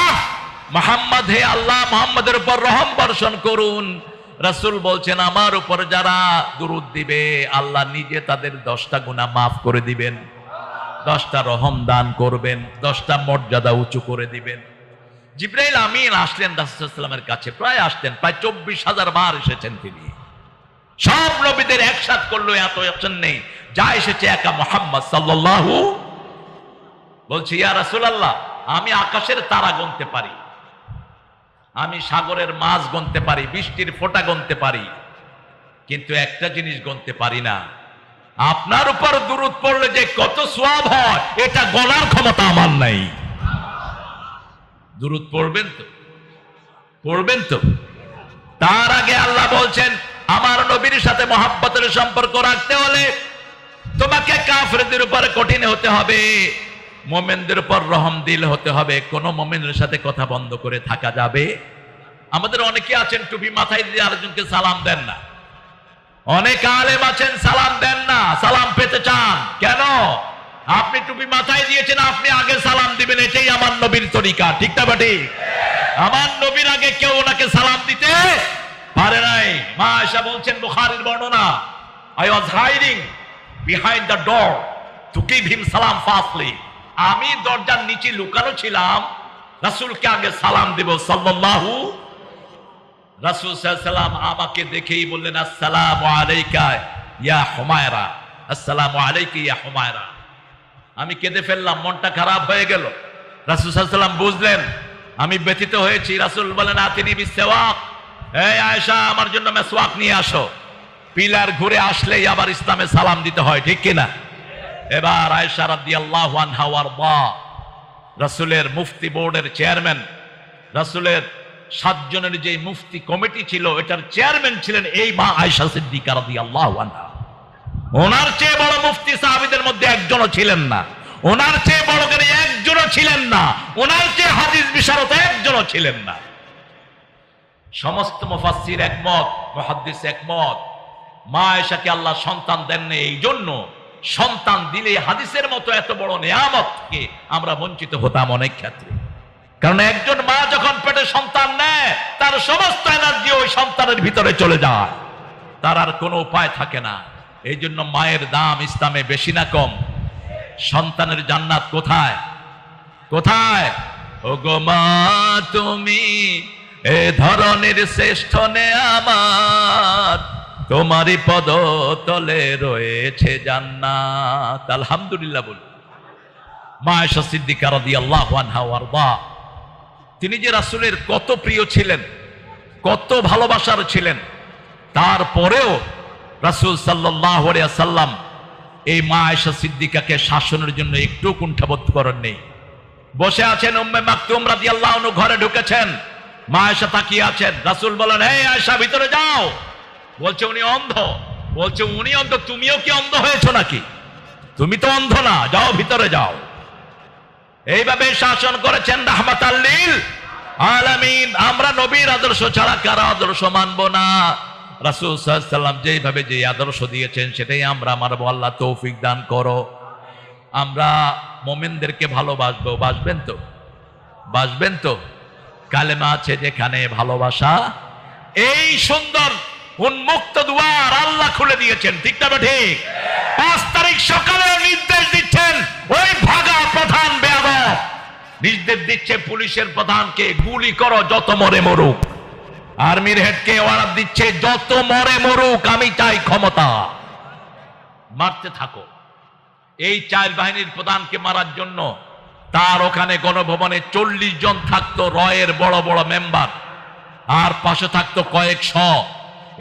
মুহাম্মদ, হে আল্লাহ মুহাম্মাদের উপর রহম বর্ষণ করুন। রাসূল বলছেন আমার উপর যারা দুরুদ দিবে আল্লাহ নিজে তাদের 10টা গুনাহ maaf করে দিবেন, 10টা রহম দান করবেন, 10টা মর্যাদা উঁচু করে দিবেন। জিবরাইল আমিন আসলেন রাসূল সাল্লাল্লাহু আলাইহি ওয়াসাল্লামের কাছে, প্রায় আসতেন, প্রায় 24,000 বার এসেছেন তিনি। সব নবীদের একসাথ করলো এত অপশন নেই, যা এসেছে একা মুহাম্মদ সাল্লাল্লাহু। বলছি ইয়া রাসূলুল্লাহ, আমি আকাশের তারা গুনতে পারি, আমি সাগরের মাছ গুনতে পারি, বৃষ্টির ফোঁটা গুনতে পারি, কিন্তু একটা জিনিস গুনতে পারি না, আপনার উপর দুরূদ পড়লে যে কত সওয়াব হয় এটা গণার ক্ষমতা আমার নাই। দুরূদ পড়বেন তো? পড়বেন তো? তার আগে আল্লাহ বলছেন আমার নবীর সাথে মহব্বতের সম্পর্ক রাখতে হলে তোমাকে কাফেরদের উপর কঠিন হতে হবে, মুমিনদের উপর রহম দিল হতে হবে। কোন মুমিনের সাথে কথা বন্ধ করে থাকা যাবে? আমাদের অনেকে আছেন টুপি মাথায় দিয়ে আরেকজনকে সালাম দেন না, অনেক আলেম আছেন সালাম দেন না, সালাম পেতে চান কেন? আপনি টুপি মাথায় দিয়েছেন, আপনি আগে সালাম দিবেন, এটাই আমার নবীর তরিকা, ঠিক না বেটি? আমার নবীর আগে কেউ ওনাকে সালাম দিতে পারে নাই। মা আয়েশা বলছেন বুখারীর বর্ণনা, I was hiding behind the door to give him salam fastly. আমি দরজার নিচে লুকানো ছিলাম রাসূলকে আগে সালাম দেব সাল্লাল্লাহু। রাসূল সাল্লাল্লাহু আলাইহি ওয়াসাল্লাম আমাকে দেখেই বললেন আসসালামু আলাইকা ইয়া হুমায়রা, আসসালামু আলাইকা ইয়া হুমায়রা। আমি কেঁদে ফেললাম, মনটা খারাপ হয়ে গেল। রাসূল সাল্লাল্লাহু আলাইহি ওয়াসাল্লাম বুঝলেন আমি ব্যথিত হয়েছি। রাসূল বলেন আতিনি বিসওয়াক, এই আয়েশা আমার জন্য মেসওয়াক নিয়ে আসো। পিলার ঘুরে আসলেই আবার ইসলামে সালাম দিতে হয়, ঠিক কিনা? এবার আয়েশা রাদিয়াল্লাহু আনহা ওয়ারদা রাসূলের মুফতি বোর্ডের চেয়ারম্যান, রাসূলের 7 জনের যে মুফতি কমিটি ছিল এটার চেয়ারম্যান ছিলেন এই মা আয়েশা সিদ্দিকা রাদিয়াল্লাহু আনহা। ওনার চেয়ে বড় মুফতি সাহাবীদের মধ্যে একজনও ছিলেন না, ওনার চেয়ে বড় জ্ঞানী একজনও ছিলেন না, ওনার চেয়ে হাদিস বিশারদ একজনও ছিলেন না। সমস্ত মুফাসসির একমত, মুহাদ্দিস একমত, মা আয়েশাকে আল্লাহ সন্তান দেননি, এই জন্য সন্তান দিলে হাদিসের মতো এত বড় নিয়ামতকে আমরা বঞ্চিত হতাম অনেক ক্ষেত্রে। কারণ একজন মা যখন পেটে সন্তান নেয় তার সমস্ত এনার্জি ওই সন্তানের ভিতরে চলে যায়, তার আর কোনো উপায় থাকে না। এই জন্য মায়ের দাম ইসলামে বেশি না কম? সন্তানের জান্নাত কোথায়? কোথায়? ওগো মা তুমি এ ধরনের শ্রেষ্ঠ নেয়ামত, তোমারই পদ তলে রয়েছে জান্নাত। আলহামদুলিল্লাহ বলি। মা আয়েশা সিদ্দিকা রাদিয়াল্লাহু আনহা ওয়ারদা, তিনি যে রাসূলের কত প্রিয় ছিলেন, কত ভালোবাসার ছিলেন, তারপরেও রাসূল সাল্লাল্লাহু আলাইহি ওয়াসাল্লাম এই মা আয়েশা সিদ্দিকাকে শাসনের জন্য একটু কুণ্ঠাবোধ করেননি। বসে আছেন উম্মে মাকতুম রাদিয়াল্লাহু আনহু, ঘরে ঢুকেছেন, মা আয়েশা তাকিয়ে আছেন। রাসূল বলেন, হে আয়েশা ভিতরে যাও। বলছে উনি অন্ধ। বলছে উনি অন্ধ, তুমিও কি অন্ধ হয়েছো নাকি? তুমি তো অন্ধ না, যাও ভিতরে যাও। এইভাবে শাসন করেছেন রাহমাতাল লিল আলামিন। আমরা নবীর আদর্শ ছাড়া কারো আদর্শ মানব না। রাসূল সাল্লাল্লাহু আলাইহি ওয়াসাল্লাম যেভাবে যে আদর্শ দিয়েছেন সেটাই আমরা মানবো। আল্লাহ তৌফিক দান করো। আমরা মুমিনদেরকে ভালোবাসবো, বাসবেন তো? বাসবেন তো? কালেমা আছে যেখানে ভালোবাসা, এই সুন্দর উন্মুক্ত দুয়ার আল্লাহ খুলে দিয়েছেন, ঠিক না ঠিক? 5 তারিখ সকালে নির্দেশ দিচ্ছেন ওই ভাগা প্রধান বেয়াদব, নির্দেশ দিচ্ছে পুলিশের প্রধানকে গুলি করো, যত মরে মরুক। আর্মির হেডকে অর্ডার দিচ্ছে যত মরে মরুক, আমি চাই ক্ষমতা, মারতে থাকো। এই 4 বাহিনীর প্রধানকে মারার জন্য তার ওখানে গণভবনে 40 জন থাকতো, রয়ের বড় বড় মেম্বার, আর পাশে থাকতো কয়েকশ।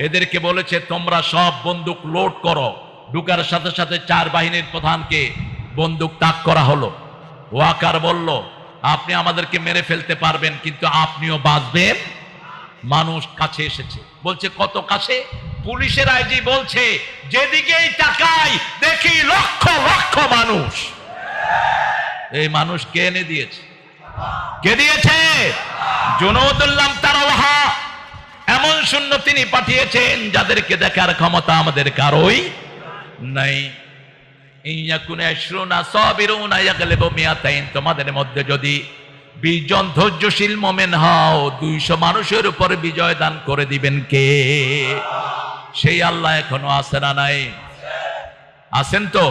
এদেরকে বলেছে তোমরা সব বন্দুক লোড করো। ঢুকার সাথে সাথে 4 বাহিনীর প্রধানকে বন্দুক তাক করা হলো। ওয়াকার বলল, আপনি আমাদেরকে মেরে ফেলতে পারবেন, কিন্তু আপনিও বাঁচবেন। মানুষ কাছে এসেছে, বলছে কত কাছে? পুলিশের আইজি বলছে যেদিকেই তাকাই দেখি লক্ষ লক্ষ মানুষ। এই মানুষ কে এনে দিয়েছে? কে দিয়েছে? জুনুদুল্লাহ তারাওয়াহা, এমন সৈন্য তিনি পাঠিয়েছেন যাদেরকে দেখার ক্ষমতা আমাদের কারোই নাই। ইয়াকুনা আশরুনা সাবিরুনা ইয়াগলিবু মিয়াতাইন, তোমাদের মধ্যে যদি 20 জন ধৈর্যশীল মুমিন হও 200 মানুষের উপর বিজয় দান করে দিবেন কে? সেই আল্লাহ এখনো আছে না নাই? আছেন তো?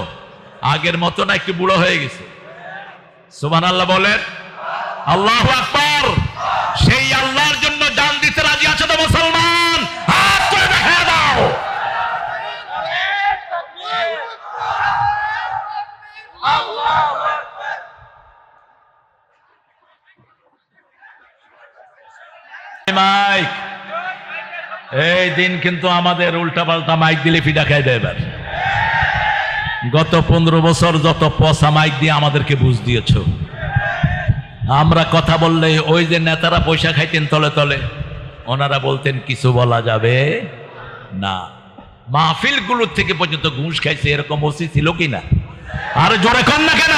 আগের মতো না একটু বুড়ো হয়ে গেছে? সুবহানাল্লাহ বলেন, আল্লাহু আকবার। সেই আল্লাহর জন্য জান দিতে রাজি আছে তো মুসলমান? হাত তুলে দেখিয়ে দাও। আল্লাহু আকবার। মাইক, এই দিন কিন্তু আমাদের উল্টা পাল্টা মাইক দিলে ফিডা খাই দেয়। এবার গত 15 বছর যত পচা মাইক দিয়ে আমাদেরকে বুঝ দিয়েছ। আমরা কথা বললে ওই যে নেতারা পয়সা খাইতেন তলে তলে, ওনারা বলতেন কিছু বলা যাবে না। মাহফিল গুলোর থেকে পর্যন্ত ঘুষ খাইছে, এরকম ওসি ছিল কিনা? আর জোরে কন না কেন?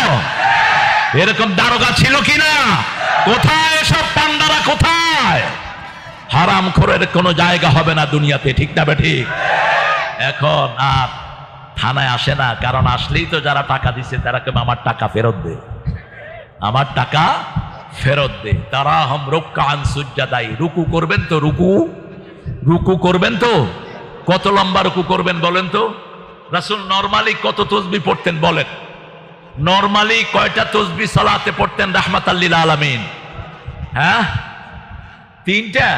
এরকম দারোগা ছিল কিনা? কোথায় এসব পান্ডারা? কোথায়? হারাম খোরের কোনো জায়গা হবে না দুনিয়াতে, ঠিক না ঠিক? এখন আর থানায় আসে না, কারণ আসলেই তো যারা টাকা দিচ্ছে তারা কেউ আমার টাকা ফেরত দে, আমার টাকা ফেরত দে। তারা হাম রুকআন সুজদাই, রুকু করবেন তো? রুকু করবেন তো? কত লম্বা রুকু করবেন বলেন তো? রাসূল নরমালি কত তাসবিহ পড়তেন বলেন? নরমালি কয়টা তাসবিহ সালাতে পড়তেন রাহমাতাল লিল আলামিন? হ্যাঁ, 3টা।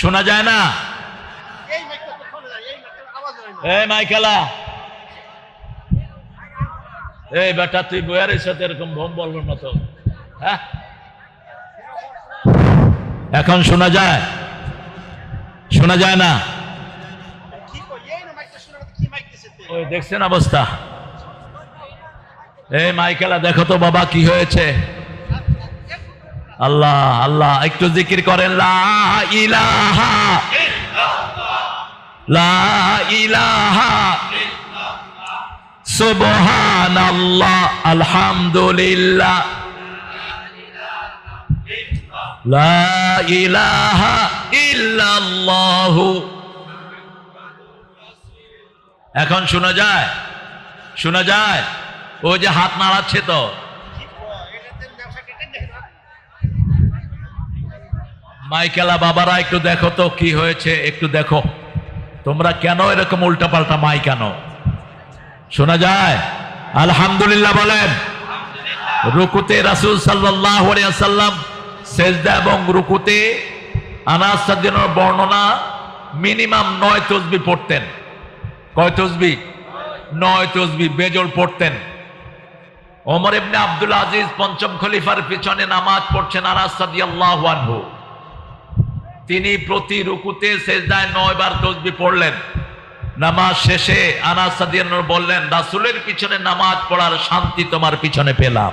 শোনা যায় না? এই মাইকেলা, এই বেটা তুই বয়ারের সাথে এরকম ভম বলবো মতো, হ্যাঁ? এখন শোনা যায়? শোনা যায় না? ওই দেখছেন অবস্থা? এই মাইকেলা দেখো তো বাবা কি হয়েছে। আল্লাহ আল্লাহ একটু জিকির করেন, লা ইলাহা লা ইলাহা সুবহানাল্লাহ আলহামদুলিল্লাহ লা ইলাহা ইল্লাল্লাহু। এখন শোনা যায়, শোনা যায়? ও যে হাত নাড়াচ্ছে তো, মাইকেলা বাবারা একটু দেখো তো কি হয়েছে, একটু দেখো তোমরা কেন এরকম উল্টাপাল্টা মাই কেন? শোনা যায়? আলহামদুলিল্লাহ বলেন। রুকুতে রাসূল সাল্লাল্লাহু আলাইহি ওয়াসাল্লাম সেজদা এবং রুকুতে আনাস রাদিয়াল্লাহু আনহু বর্ণনা মিনিমাম 9 তাসবিহ পড়তেন। কয় তাসবিহ? 9 তাসবিহ বেজোড় পড়তেন। ওমর ইবনে আব্দুল আজিজ পঞ্চম খলিফার পিছনে নামাজ পড়ছেন আনাস রাদিয়াল্লাহু আনহু। তিনি প্রতি রুকুতে সেজদায় 9 বার তাসবিহ পড়লেন। নামাজ শেষে আনাস রাদিয়াল্লাহু আনহু বললেন, রাসূলের পিছনে নামাজ পড়ার শান্তি তোমার পিছনে পেলাম।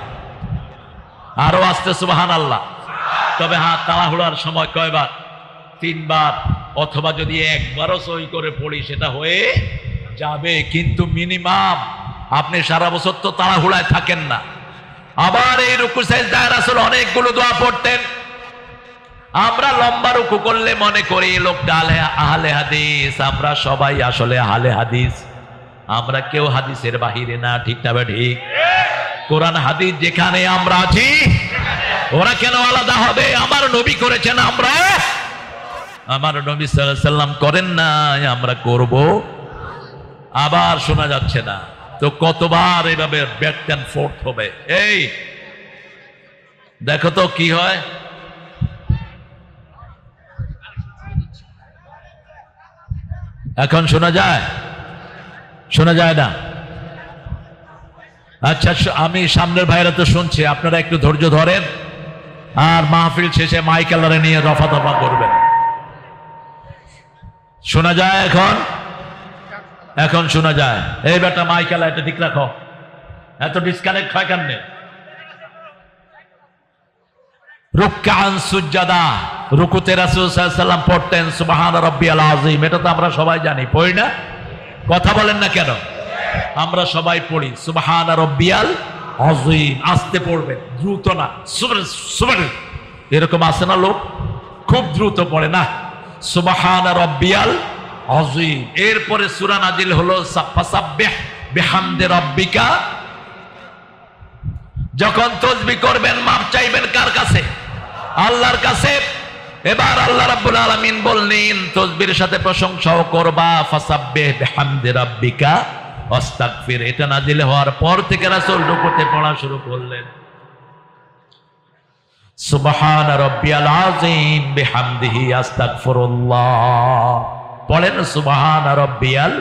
আরো আসতে সুবহানাল্লাহ। তবে হ্যাঁ, তাড়াহুড়ার সময় কয়বার? 3 বার, অথবা যদি একবারও সই করে পড়ি সেটা হয়ে যাবে, কিন্তু মিনিমাম আপনি সারা বছর তো তাড়াহুড়ায় থাকেন না। আবার এই রুকু সেজদায় রাসূল অনেকগুলো দোয়া পড়তেন। আমরা লম্বা রুকু করলে মনে করি লোকটা আহলে হাদিস, আমরা সবাই আসলে আহলে হাদিস, আমরা কেউ হাদিসের বাহিরে না। ঠিক না ঠিক? কোরআন হাদিস যেখানে আমরা আছি ওরা কেন আলাদা হবে? আমার নবী করেছেন, আমরা আমার নবী সাল্লাল্লাহু আলাইহি ওয়াসাল্লাম করেন না, আমরা করব। আবার শোনা যাচ্ছে না তো কতবার এভাবে ব্যাক এন্ড ফোর্থ হবে। এই দেখো তো কি হয়। এখন শোনা যায়? শোনা যায় না? আচ্ছা, আমি সামনের ভাইরা তো শুনছে, আপনারা একটু ধৈর্য ধরেন আর মাহফিল শেষে মাইকেলারে নিয়ে রফা দফা করবেন। শোনা যায় এখন? এখন শোনা যায়? এই বেটা মাইকেলা এটা ঠিক রাখো, এত ডিসকানেক্ট হয় কেন? রুকআন সুজদা, রুকুতে রাসূল সাল্লাল্লাহু আলাইহি ওয়াসাল্লাম পড়তেন সুবহান রাব্বিয়াল আযীম। এটা তো আমরা সবাই জানি, পড়ি না? কথা বলেন না কেন? আমরা সবাই পড়ি সুবহান রাব্বিয়াল আযীম। আস্তে পড়বেন, দ্রুত না। সুবহান এরকম আছে না লোক খুব দ্রুত পড়ে না, সুবহান রাব্বিয়াল আযীম। এরপরে সূরা নাজিল হলো ফাসাব্বিহ বিহামদি রাব্বিকা। যখন তাসবিহ করবেন মাপ চাইবেন কার কাছে? আল্লাহর কাছে। এবার আল্লাহ রাব্বুল আলামিন বললেন তাসবিহের সাথে প্রশংসাও করবা, ফাসাব্বিহ বিহামদি রাব্বিকা ওয়াস্তাগফির। এটা নাজিল হওয়ার পর থেকে রাসূল রুকুতে পড়া শুরু করলেন সুবহান রাব্বিয়াল আযীম বিহামদিহি আস্তাগফিরুল্লাহ। পড়েন সুবহান রাব্বিয়াল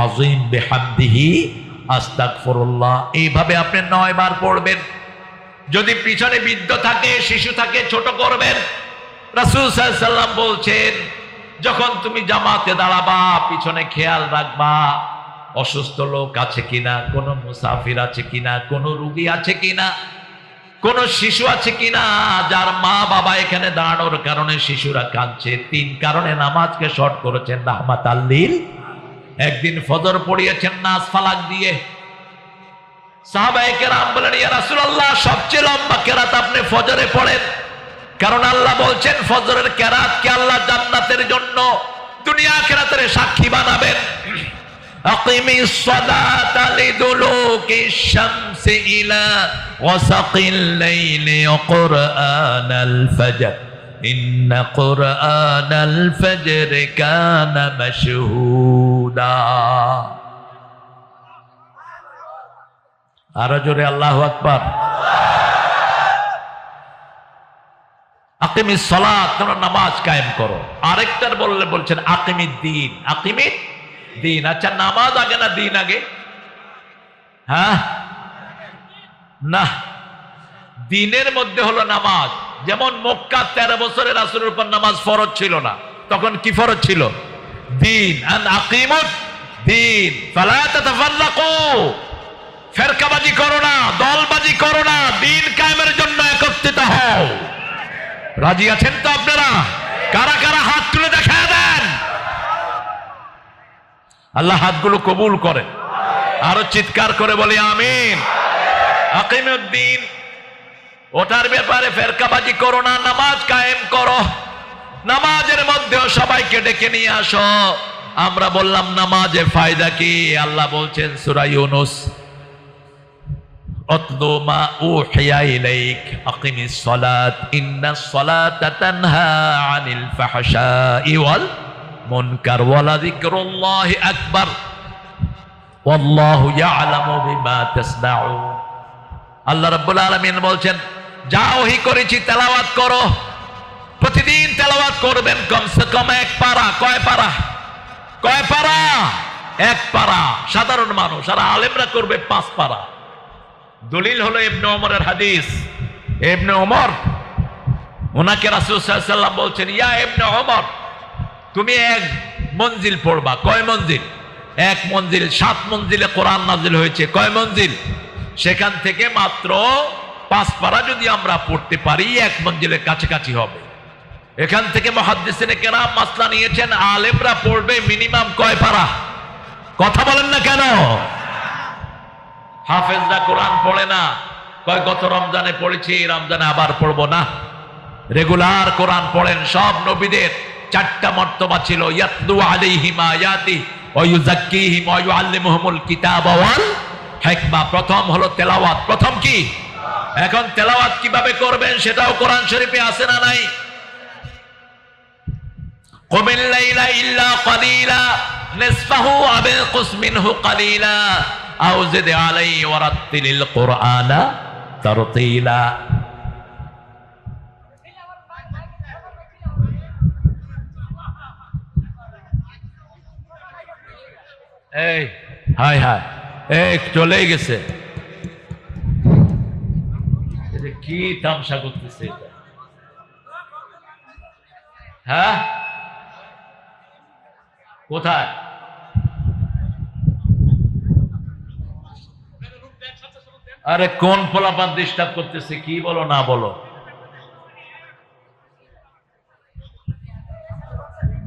আযীম বিহামদিহি আস্তাগফিরুল্লাহ। এইভাবে আপনি 9 বার পড়বেন। যদি পিছনে বৃদ্ধ থাকে, শিশু থাকে, ছোট করবেন। রাসূল সাল্লাল্লাহু আলাইহি ওয়াসাল্লাম বলছেন, যখন তুমি জামাতে দাঁড়াবা পিছনে খেয়াল রাখবা অসুস্থ লোক আছে কিনা, কোন মুসাফির আছে কিনা, কোন রোগী আছে কিনা, কোন শিশু আছে কিনা যার মা বাবা এখানে দাঁড়ানোর কারণে শিশুরা কাঁদছে। 3 কারণে নামাজকে শর্ট করেছেন রাহমাতাল লিল। একদিন ফজর পড়িয়েছেন নাস ফালাক দিয়ে। সাহাবায়ে কেরাম বলেন, ইয়া রাসূলুল্লাহ, সবচেয়ে লম্বা কেরাত আপনি ফজরে পড়েন, কারণ আল্লাহ বলছেন ফজরের কেরাতকে আল্লাহ জান্নাতের জন্য দুনিয়া আখিরাতের সাক্ষী বানাবেন। আকিমিস সালাতা লিদুলুকিশ শামসি ইলা ওয়াসাকিল লাইলি কুরআনাল ফজর ইন্না কুরআনাল ফজর কানা মাশহুদা। আরো জোরে আল্লাহু আকবার। আকিমিস সালাত, তোমরা নামাজ কায়েম করো। আরেকটার বলছেন আকিমিদ দ্বীন, আকিমিদ দ্বীন। আচ্ছা, নামাজ আগে না দ্বীন আগে? হ্যাঁ না, দ্বীনের মধ্যে হলো নামাজ। যেমন মক্কা 13 বছরে রাসূলের উপর নামাজ ফরজ ছিল না, তখন কি ফরজ ছিল? দ্বীন। আন আকিমুদ দ্বীন ফালা তাতাফাররাকু ফেরকাবাজি করো না, দলবাজি করো না, দিন কায়েমের জন্য একত্রিত হও। রাজি আছেন তো আপনারা? কারা কারা হাত তুলে দেখা দেন। আল্লাহ হাতগুলো কবুল করে। আরো চিৎকার করে বলি আমিন। আকিমুদ্দিন, ওটার ব্যাপারে ফেরকাবাজি করো না, নামাজ কায়েম করো। নামাজের মধ্যেও সবাইকে ডেকে নিয়ে আসো। আমরা বললাম নামাজে ফায়দা কি? আল্লাহ বলছেন সূরা ইউনূস, আতলু মা উহিয়া ইলাইক আকিমিস সালাত ইন্নাস সালাতা তানহা আনিল ফাহশাই ওয়াল মুনকার ওয়ালা যিকরুল্লাহি আকবার ওয়াল্লাহু ইয়ালামু বিমা তাসনাউন। আল্লাহ রাব্বুল আলামিন বলছেন, যা ওহী করেছি তেলাওয়াত করো। প্রতিদিন তেলাওয়াত করবেন কমসে কম এক পারা। কয় পারা? কয় পারা? এক পারা। সাধারণ মানুষ আর আলেমরা করবে 5 পারা। দলিল হলো ইবনে ওমরের হাদিস। ইবনে ওমর, ওনাকে রাসূল সাল্লাল্লাহু আলাইহি ওয়াসাল্লাম বলছেন, ইয়া ইবনে ওমর, তুমি এক মঞ্জিল পড়বা। কয় মঞ্জিল? এক মঞ্জিল। 7 মঞ্জিলে কোরআন নাজিল হয়েছে। কয় মঞ্জিল? সেখান থেকে মাত্র 5 পারা যদি আমরা পড়তে পারি, এক মঞ্জিলের কাছাকাছি হবে। এখান থেকে মুহাদ্দিসিনে কেরাম মাসলা নিয়েছেন, আলেমরা পড়বে মিনিমাম কয় পারা? কথা বলেন না কেন? হাফেজরা কোরআন পড়ে না, কয় গত রমজানে পড়েছি, রমজানে আবার পড়বো না। রেগুলার কোরআন পড়েন। সব নবীদের 4টা মর্তবা ছিল, ইয়াতলু আলাইহিম আয়াতি ওয়া ইউযাক্কিহিম ওয়া ইউআল্লিমুহুমুল কিতাবা ওয়াল হিকমা। প্রথম হলো তেলাওয়াত। প্রথম কি? এখন তেলাওয়াত কিভাবে করবেন সেটাও কোরআন শরীফে আছে না নাই? কুমিল লাইলা ইল্লা কালিলা নিসফাহু আও বিনকুস মিনহু কালিলা আও জিদ আলাইহি ওয়া রাত্তিলিল কুরআনা তারতিলা। এই হায় হায়, এই চলে গেছে। কি তামসা করতেছে? হ্যাঁ, কোথায়? আরে কোন পোলাপান ডিস্টার্ব করতেছে? কি বলো না বলো?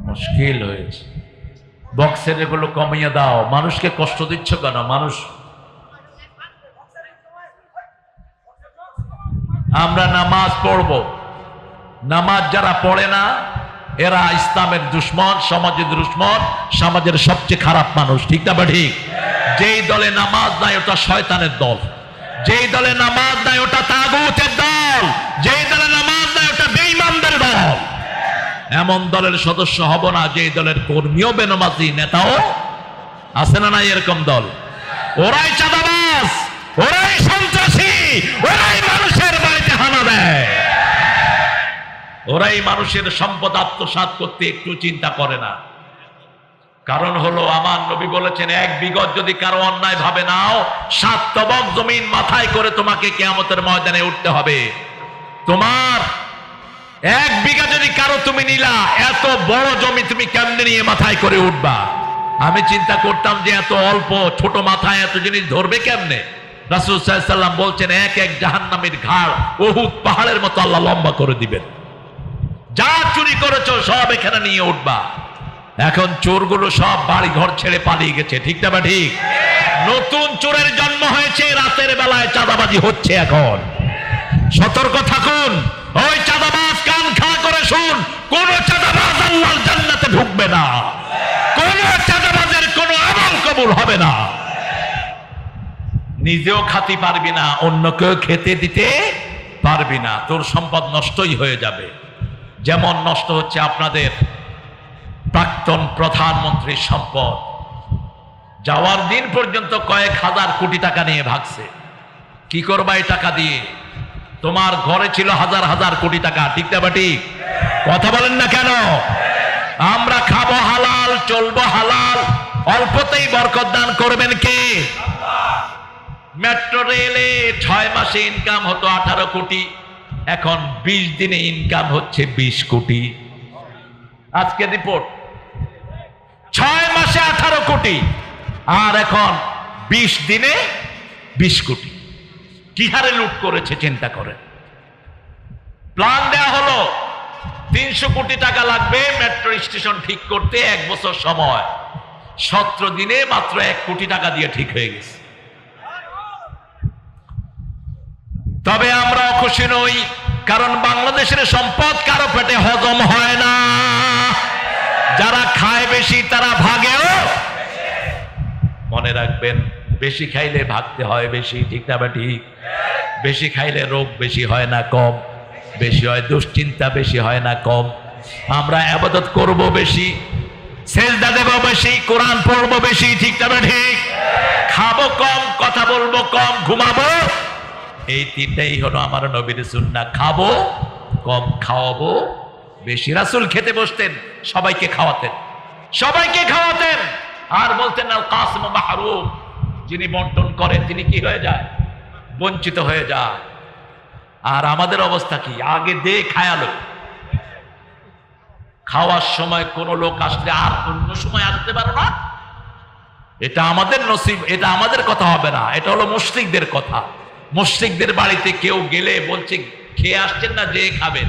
মুশকিল হয়েছে। বক্সের এগুলো কমিয়ে দাও। মানুষকে কষ্ট দিচ্ছ কেন? মানুষ, আমরা নামাজ পড়ব। নামাজ যারা পড়ে না এরা ইসলামের দুশমন, সমাজের দুশমন, সমাজের সবচেয়ে খারাপ মানুষ। ঠিক না বা ঠিক? যেই দলে নামাজ নাই ওটা শয়তানের দল। যেই দলে নামাজ নাই ওটা তাগুতের দল। যেই দলে নামাজ নাই ওটা বেঈমানদের দল। এমন দলের সদস্য হব না যেই দলের কর্মীও বেনামাজি, নেতাও আছে না নাই এরকম দল। ওরাই চাঁদাবাজ, ওরাই সন্ত্রাসী, ওরাই মানুষের বাড়িতে হানা দেয়, ওরাই মানুষের সম্পদ আত্মসাৎ করতে একটু চিন্তা করে না। কারণ হলো আমার নবী বলেছেন, 1 বিগত যদি কারো অন্যায় ভাবে নাও, 7 তবক জমিন মাথায় করে তোমাকে কিয়ামতের ময়দানে উঠতে হবে। তোমার 1 বিঘা যদি কারো তুমি নিলা, এত বড় জমি তুমি কেমনে নিয়ে মাথায় করে উঠবা? আমি চিন্তা করতাম যে এত অল্প ছোট মাথায় এত জিনিস ধরবে কেমনে। রাসূল সাল্লাল্লাহু আলাইহি ওয়াসাল্লাম বলছেন, এক এক জাহান্নামীর ঘাড় উহুদ পাহাড়ের মতো আল্লাহ লম্বা করে দিবেন। যা চুরি করেছো সব এখানে নিয়ে উঠবা। এখন চোরগুলো সব বাড়ি ঘর ছেড়ে পালিয়ে গেছে। ঠিক না বা ঠিক? নতুন চোরের জন্ম হয়েছে, রাতের বেলায় চাঁদাবাজি হচ্ছে। এখন সতর্ক থাকুন। ওই চাঁদাবাজ কান খাড়া করে শুন, কোন চাঁদাবাজ আল্লাহর জান্নাতে ঢুকবে না। কোন চাঁদাবাজের কোন আমল কবুল হবে না। নিজেও খাতে পারবি না, অন্যকেও খেতে দিতে পারবি না। তোর সম্পদ নষ্টই হয়ে যাবে। যেমন নষ্ট হচ্ছে আপনাদের প্রাক্তন প্রধানমন্ত্রীর সম্পদ। যাওয়ার দিন পর্যন্ত কয়েক হাজার কোটি টাকা নিয়ে ভাগছে। কি করবা এই টাকা দিয়ে? তোমার ঘরে ছিল হাজার হাজার কোটি টাকা। ঠিক না বা ঠিক? কথা বলেন না কেন? আমরা খাবো হালাল, চলবো হালাল, অল্পতেই বরকত দান করবেন কে? মেট্রো রেলে 6 মাসে ইনকাম হতো 18 কোটি, এখন 20 দিনে ইনকাম হচ্ছে 20 কোটি। আজকে রিপোর্ট, 6 মাসে 18 কোটি, আর এখন 20 দিনে 20 কোটি। কি হারে লুট করেছে চিন্তা করেন। প্ল্যান দেয়া হলো 300 কোটি টাকা লাগবে মেট্রো স্টেশন ঠিক করতে, 1 বছর সময়। 17 দিনে মাত্র 1 কোটি টাকা দিয়ে ঠিক হয়ে গেছে। তবে আমরা খুশি নই, কারণ বাংলাদেশের সম্পদ কারো পেটে হজম হয় না। যারা খায় বেশি তারা ভাগেও। মনে রাখবেন, বেশি খাইলে ভাগতে হয় বেশি, ঠিক না বা ঠিক? বেশি খাইলে রোগ বেশি হয় না কম, বেশি হয় দুশ্চিন্তা বেশি হয় না কম। আমরা ইবাদত করব বেশি, সেজদা দেব বেশি, কোরআন পড়ব বেশি, ঠিক না বা ঠিক? খাবো কম, কথা বলবো কম, ঘুমাবো। এই তিনটাই হলো আমার নবীর সুন্নাহ। খাবো কম, খাওয়াবো বেশি। রাসূল খেতে বসতেন, সবাইকে খাওয়াতেন, সবাইকে খাওয়াতেন। আর বলতেন আল কাসিম মাহরুম, যিনি বন্টন করেন তিনি কি হয়ে যায়? বঞ্চিত হয়ে যায়। আর আমাদের অবস্থা কি? আগে দে খায়ালো। খাওয়ার সময় কোন লোক আসলে আর অন্য সময় আসতে পারো না, এটা আমাদের নসিব, এটা আমাদের কথা হবে না, এটা হলো মুশরিকদের কথা। মুশরিকদের বাড়িতে কেউ গেলে বলছে খেয়ে আসছেন না, যে খাবেন।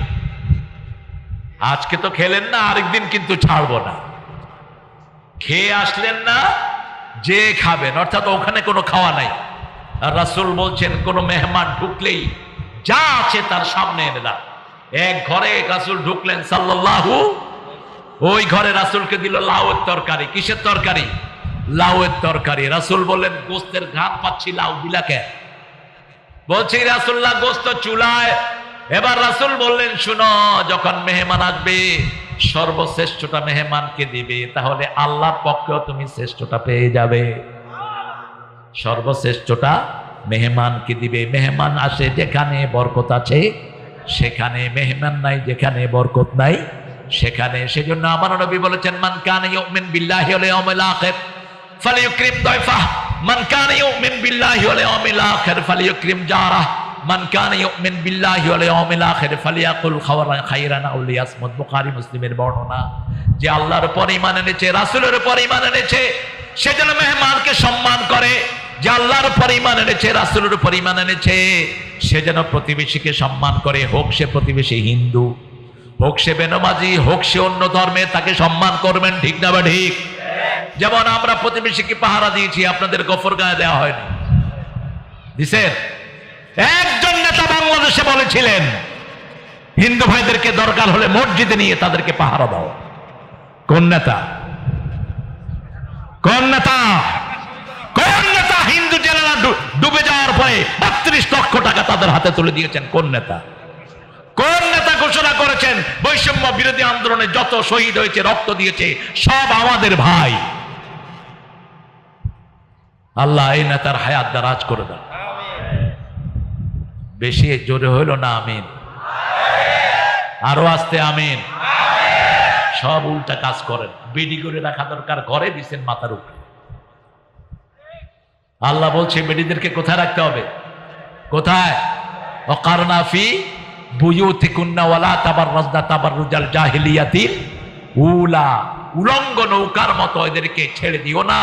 আজকে তো খেলেন না, আরেকদিন কিন্তু ছাড়বো না। খেয়ে আসলেন না, যে খাবেন, অর্থাৎ ওখানে কোনো খাওয়া নাই। আর রাসূল বলছেন কোন মেহমান ঢুকলেই যা আছে তার সামনে এনে দাও। এক ঘরে রাসূল ঢুকলেন সাল্লাল্লাহু, ওই ঘরে রাসূলকে দিল লাউয়ের তরকারি। কিসের তরকারি? লাউয়ের তরকারি। রাসূল বললেন গোস্তের ঘ্রাণ পাচ্ছি, লাউ দিলা কেন? বলছি রাসূলুল্লাহ গোস্ত চুলায়। এবার রাসূল বললেন শুনো, যখন মেহমান আসবে সর্বশ্রেষ্ঠটা মেহমানকে দিবে, তাহলে আল্লাহর পক্ষেও তুমি শ্রেষ্ঠটা পেয়ে যাবে। সর্বশ্রেষ্ঠটা মেহমানকে দিবে। মেহমান আসে যেখানে বরকত আছে সেখানে, মেহমান নাই যেখানে বরকত নাই সেখানে। সেজন্য আমার নবী বলেছেন মান কানা ইউমিন বিল্লাহি ওয়াল ইয়াউমিল আখির ফালিয়ুকরিম দাইফাহ, মান কানা ইউমিন বিল্লাহি ওয়াল ইয়াউমিল আখির ফালিয়ুকরিম জারাহ, মান কানা ইউমিন বিল্লাহি ওয়াল ইয়াউমিল আখির ফালিয়াকুল খায়রান আও লিয়াসমুত। বুখারী মুসলিমের বর্ণনা। যে আল্লাহর উপর ঈমান এনেছে, রাসূলের উপর ঈমান এনেছে, সে যেন মেহমানকে সম্মান করে। যে আল্লাহর উপর ঈমান এনেছে, রাসূলের উপর ঈমান এনেছে, সে যেন প্রতিবেশীকে সম্মান করে। হোক সে প্রতিবেশী হিন্দু, হোক সে বেনামাজি, হোক সে অন্য ধর্মে, তাকে সম্মান করবেন, ঠিক না বা ঠিক? যেমন আমরা প্রতিবেশীকে পাহারা দিয়েছি, আপনাদের গফরগাঁয়ে দেওয়া হয়নি, দিছেন? একজন নেতা বাংলাদেশে বলেছিলেন হিন্দু ভাইদেরকে দরকার হলে মসজিদে নিয়ে তাদেরকে পাহারা দাও। কোন নেতা? কোন নেতা? কোন নেতা হিন্দু জেলেরা ডুবে যাওয়ার পরে ৩২ লক্ষ টাকা তাদের হাতে তুলে দিয়েছেন? কোন নেতা? কোন নেতা ঘোষণা করেছেন বৈষম্য বিরোধী আন্দোলনে যত শহীদ হয়েছে, রক্ত দিয়েছে, সব আমাদের ভাই? আল্লাহ এই নেতার হায়াত দারাজ করে দেন। বেশি জোরে হইল না আমিন? আরো আসতে আমিন? সব উল্টা কাজ করেন। বেডি করে রাখা দরকার, ঘরে দিচ্ছেন মাথার উপরে। আল্লাহ বলছে বেডিদেরকে কোথায় রাখতে হবে? কোথায়? ওয়াকারনা ফি বুয়ুতিকুন্না ওয়ালা তাবাররাজনা তাবাররুজাল জাহিলিয়াতিল উলা। উলঙ্গ নৌকার মতো এদেরকে ছেড়ে দিও না,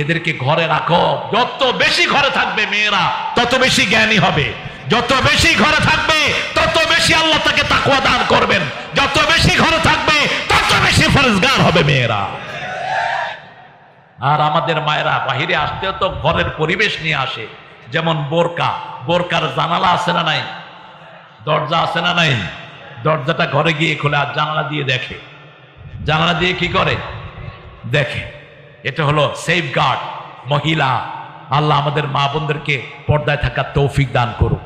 এদেরকে ঘরে রাখো। যত বেশি ঘরে থাকবে মেয়েরা তত বেশি জ্ঞানী হবে। যত বেশি ঘরে থাকবে তত বেশি আল্লাহ তাকে তাকওয়া দান করবেন। যত বেশি ঘরে থাকবে তত বেশি ফরজগার হবে মেয়েরা। আর আমাদের মায়েরা বাহিরে আসতে তো ঘরের পরিবেশ নিয়ে আসে। যেমন বোরকা, বোরকার জানালা আছে না নাই? দরজা আছে না নাই? দরজাটা ঘরে গিয়ে খোলে আর জানালা দিয়ে দেখে। জানালা দিয়ে কি করে? দেখে। এটা হলো সেফ গার্ড মহিলা। আল্লাহ আমাদের মা বোনদেরকে পর্দায় থাকার তৌফিক দান করুক।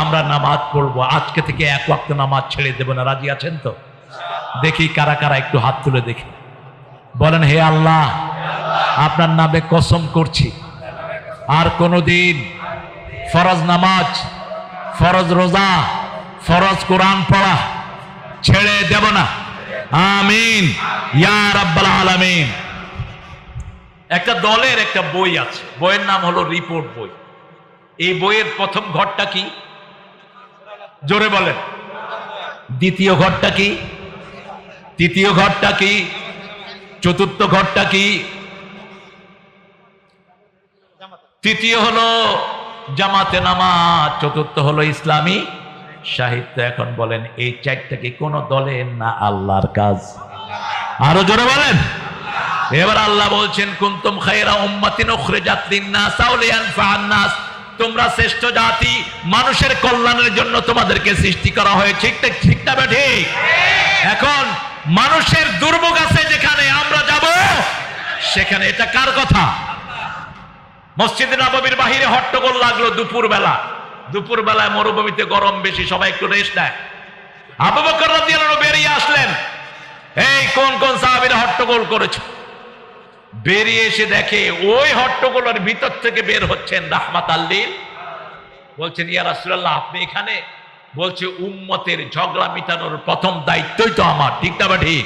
আমরা নামাজ পড়বো, আজকে থেকে 1 ওয়াক্ত নামাজ ছেড়ে দেব না। রাজি আছেন তো? দেখি কারা কারা, একটু হাত তুলে দেখি। বলেন হে আল্লাহ, আপনার নামে কসম করছি আর কোনদিন ফরজ নামাজ, ফরজ রোজা, ফরজ কোরআন পড়া ছেড়ে দেব না। আমিন ইয়া রাব্বাল আলামিন। একটা দলের একটা বই আছে, বইয়ের নাম হলো রিপোর্ট বই। এই বইয়ের প্রথম ঘরটা কি? জোরে বলেন। দ্বিতীয় ঘরটা কি? তৃতীয় ঘরটা কি? চতুর্থ ঘরটা কি? তৃতীয় হলো জামাতে নামাজ, চতুর্থ হলো ইসলামী সাহিত্য। এখন বলেন এই চারটা কি কোন দলের না আল্লাহর কাজ? আরো জোরে বলেন। এবার আল্লাহ বলছেন কুনতুম খায়রা উম্মাতিন উখরিজাত লিন-নাস আও লিয়ানফা'আন নাস, তোমরা শ্রেষ্ঠ জাতি, মানুষের কল্যাণের জন্য তোমাদেরকে সৃষ্টি করা হয়েছে। ঠিক না ঠিক? এখন মানুষের দুর্ভোগ আছে যেখানে আমরা যাব সেখানে এটা কার কথা? মসজিদে নববীর বাহিরে হট্টগোল লাগলো দুপুরবেলায় মরুভূমিতে গরম বেশি, সবাই একটু রেস্ট নেয়। আবু বকর রাদিয়াল্লাহু আনহু বেরিয়ে আসলেন, এই কোন কোন সাহাবীরা হট্টগোল করেছে। বেরিয়ে এসে দেখে ওই হট্টগোলের ভিতর থেকে বের হচ্ছেন রাহমাতাল লিল। বলছেন ইয়া রাসূলুল্লাহ আপনি এখানে? বলছে উম্মতের ঝগড়া মিটানোর প্রথম দায়িত্বই তো আমার। ঠিক না ঠিক?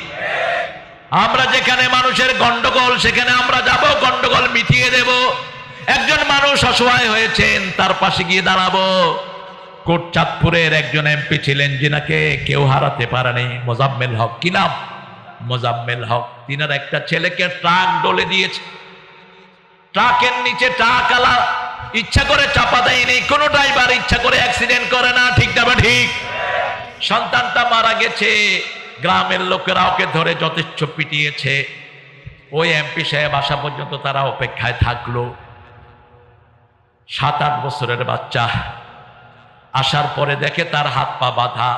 আমরা যেখানে মানুষের গন্ডগোল সেখানে আমরা যাব, গন্ডগোল মিটিয়ে দেব। একজন মানুষ অসহায় হয়েছেন, তার পাশে গিয়ে দাঁড়াবো। কোটচাঁদপুরের একজন এমপি ছিলেন যিনাকে কেউ হারাতে পারেনি, মোজাম্মেল হক। কি নাম? মোজাম্মেল হক। তিনার একটা ছেলেকে ট্রাক ডলে দিয়েছে, ট্রাকের নিচে ট্রাকওয়ালা ইচ্ছা করে চাপা দেয়নি, কোন ড্রাইভার ইচ্ছা করে অ্যাক্সিডেন্ট করে না। ঠিক না ঠিক? সন্তানটা মারা গেছে, গ্রামের লোকেরা ওকে ধরে যথেষ্ট পিটিয়েছে। ওই এমপি সাহেব আসা পর্যন্ত তারা অপেক্ষায় থাকলো। 7-8 বছরের বাচ্চা আসার পরে দেখে তার হাত পা বাঁধা।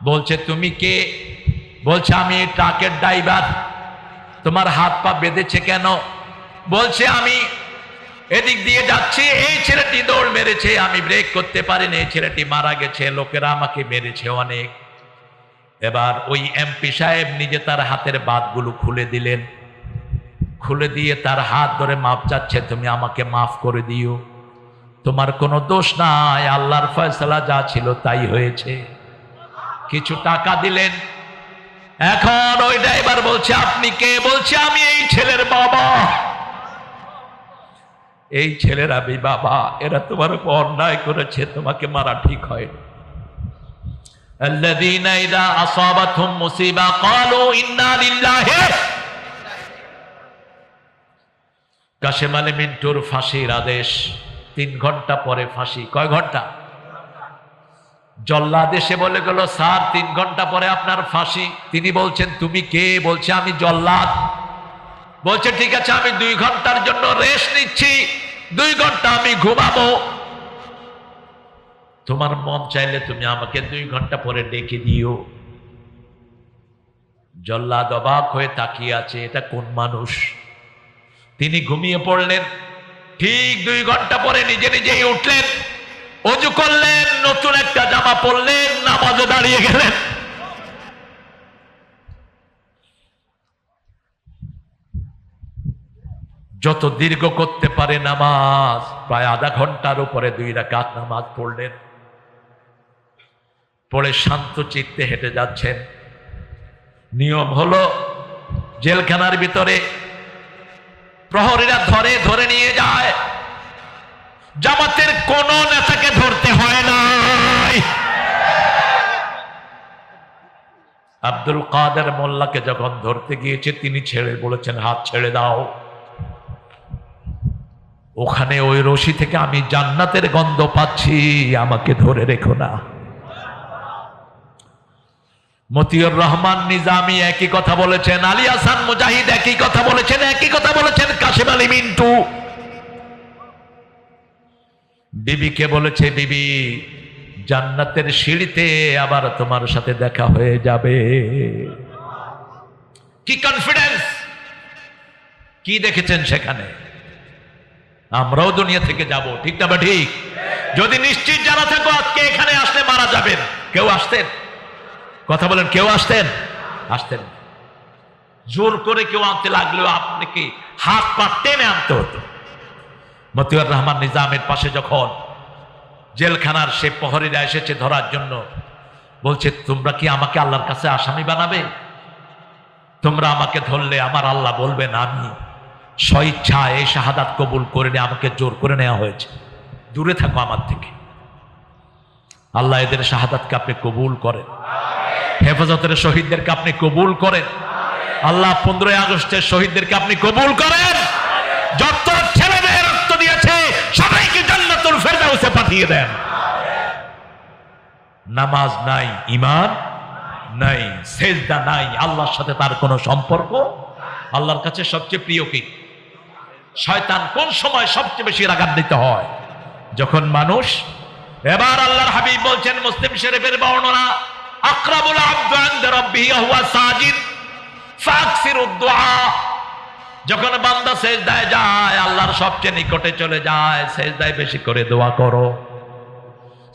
বলছে তুমি কে? বলছে আমি ট্রাকের ড্রাইভার। তোমার হাত পা বেঁধেছে কেন? বলছে আমি এদিক দিয়ে যাচ্ছি, এই ছেলেটি দৌড় মেরেছে, আমি ব্রেক করতে পারিনি, এই ছেলেটি মারা গেছে, লোকেরা আমাকে মেরেছে অনেক। এবার ওই এমপি সাহেব নিজে তার হাতের বাঁধগুলো খুলে দিলেন, খুলে দিয়ে তার হাত ধরে মাপ চাচ্ছে, তুমি আমাকে মাফ করে দিও, তোমার কোনো দোষ নাই, আল্লাহর ফয়সালা যা ছিল তাই হয়েছে। কিছু টাকা দিলেন। এখন ওই ড্রাইভার বলছে আপনি কে? বলছে আমি এই ছেলের বাবা। এই ছেলের আমি বাবা, এরা তোমার উপর অন্যায় করেছে, তোমাকে মারা ঠিক হয়। আল্লাযীনা ইযা আসাবাতহুম মুসিবা ক্বালু ইন্না লিল্লাহি। কাশেম আলী মিন্টুর ফাঁসির আদেশ, 3 ঘন্টা পরে ফাঁসি। কয় ঘন্টা? জল্লাদ এসে বলে গেল স্যার 3 ঘন্টা পরে আপনার ফাঁসি। তিনি বলছেন তুমি কে? বলছে আমি জল্লাদ। বলছে ঠিক আছে, আমি 2 ঘন্টার জন্য রেস্ট নিচ্ছি, 2 ঘন্টা আমি ঘুমাবো। তোমার মন চাইলে তুমি আমাকে 2 ঘন্টা পরে ডেকে দিও। জল্লাদ অবাক হয়ে তাকিয়ে আছে, এটা কোন মানুষ? তিনি ঘুমিয়ে পড়লেন। ঠিক 2 ঘন্টা পরে নিজে নিজেই উঠলেন, ওযু করলেন, নতুন একটা জামা পরলেন, নামাজে দাঁড়িয়ে গেলেন। যত দীর্ঘ করতে পারে নামাজ, প্রায় আধা ঘন্টার উপরে 2 রাকাত নামাজ পড়লেন। পড়ে শান্ত চিত্তে হেঁটে যাচ্ছেন। নিয়ম হলো জেলখানার ভিতরে প্রহরীরা ধরে নিয়ে যায়, জামাতের কোন নেতাকে ধরতে হয় নাই। আব্দুল কাদের মোল্লাকে যখন ধরতে গিয়েছে তিনি বলেছেন হাত ছেড়ে দাও। ওখানে ওই রশি থেকে আমি জান্নাতের গন্ধ পাচ্ছি, আমাকে ধরে রেখো না। মতিউর রহমান নিজামী একই কথা বলেছেন, আলী হাসান মুজাহিদ একই কথা বলেছেন, একই কথা বলেছেন কাশেম আলী মিন্টু। বিবিকে বলেছে বিবি জান্নাতের সিঁড়িতে আবার তোমার সাথে দেখা হয়ে যাবে। কি কনফিডেন্স! কি দেখেছেন সেখানে? আমরাও দুনিয়া থেকে যাব, ঠিক না ঠিক? যদি নিশ্চিত জানা থাকো আজকে এখানে আসলে মারা যাবেন, কেউ আসতেন? কথা বলেন, কেউ আসতেন? জোর করে কেউ আনতে লাগলেও আপনাকে হাত পা টেনে আনতে হতো। মতিউর রহমান নিজামের পাশে যখন জেলখানার সে প্রহরীরা এসেছে ধরার জন্য, বলছে তোমরা কি আমাকে আল্লাহর কাছে আসামি বানাবে? তোমরা আমাকে ধরলে আমার আল্লাহ বলবেন আমি স্বইচ্ছা এই শাহাদাত কবুল করে নিয়ে আমাকে জোর করে নেওয়া হয়েছে, দূরে থাকো আমার থেকে। আল্লাহ এদের শাহাদাতকে আপনি কবুল করেন, হেফাজতের শহীদদেরকে আপনি কবুল করেন। আল্লাহ 15ই আগস্টের শহীদদেরকে আপনি কবুল করেন। যত ছেলে মেয়ে রক্ত দিয়েছে পাঠিয়ে দেন। নামাজ নাই, ঈমান নাই, সেজদা নাই, আল্লাহর সাথে তার কোনো সম্পর্ক। আল্লাহর কাছে সবচেয়ে প্রিয় কি? শয়তান কোন সময় সবচেয়ে বেশি রাগান্বিত হয়? যখন মানুষ। এবার আল্লাহর হাবিব বলছেন, মুসলিম শরীফের বর্ণনা, আকরাবুল আবদু ইনদা রাব্বিহি হুয়া সাজিদ ফাকসিরুদ দুআ। যখন বান্দা সেজদায় যায়, আল্লাহর সবচেয়ে নিকটে চলে যায়, সেজদায় বেশি করে দোয়া করো।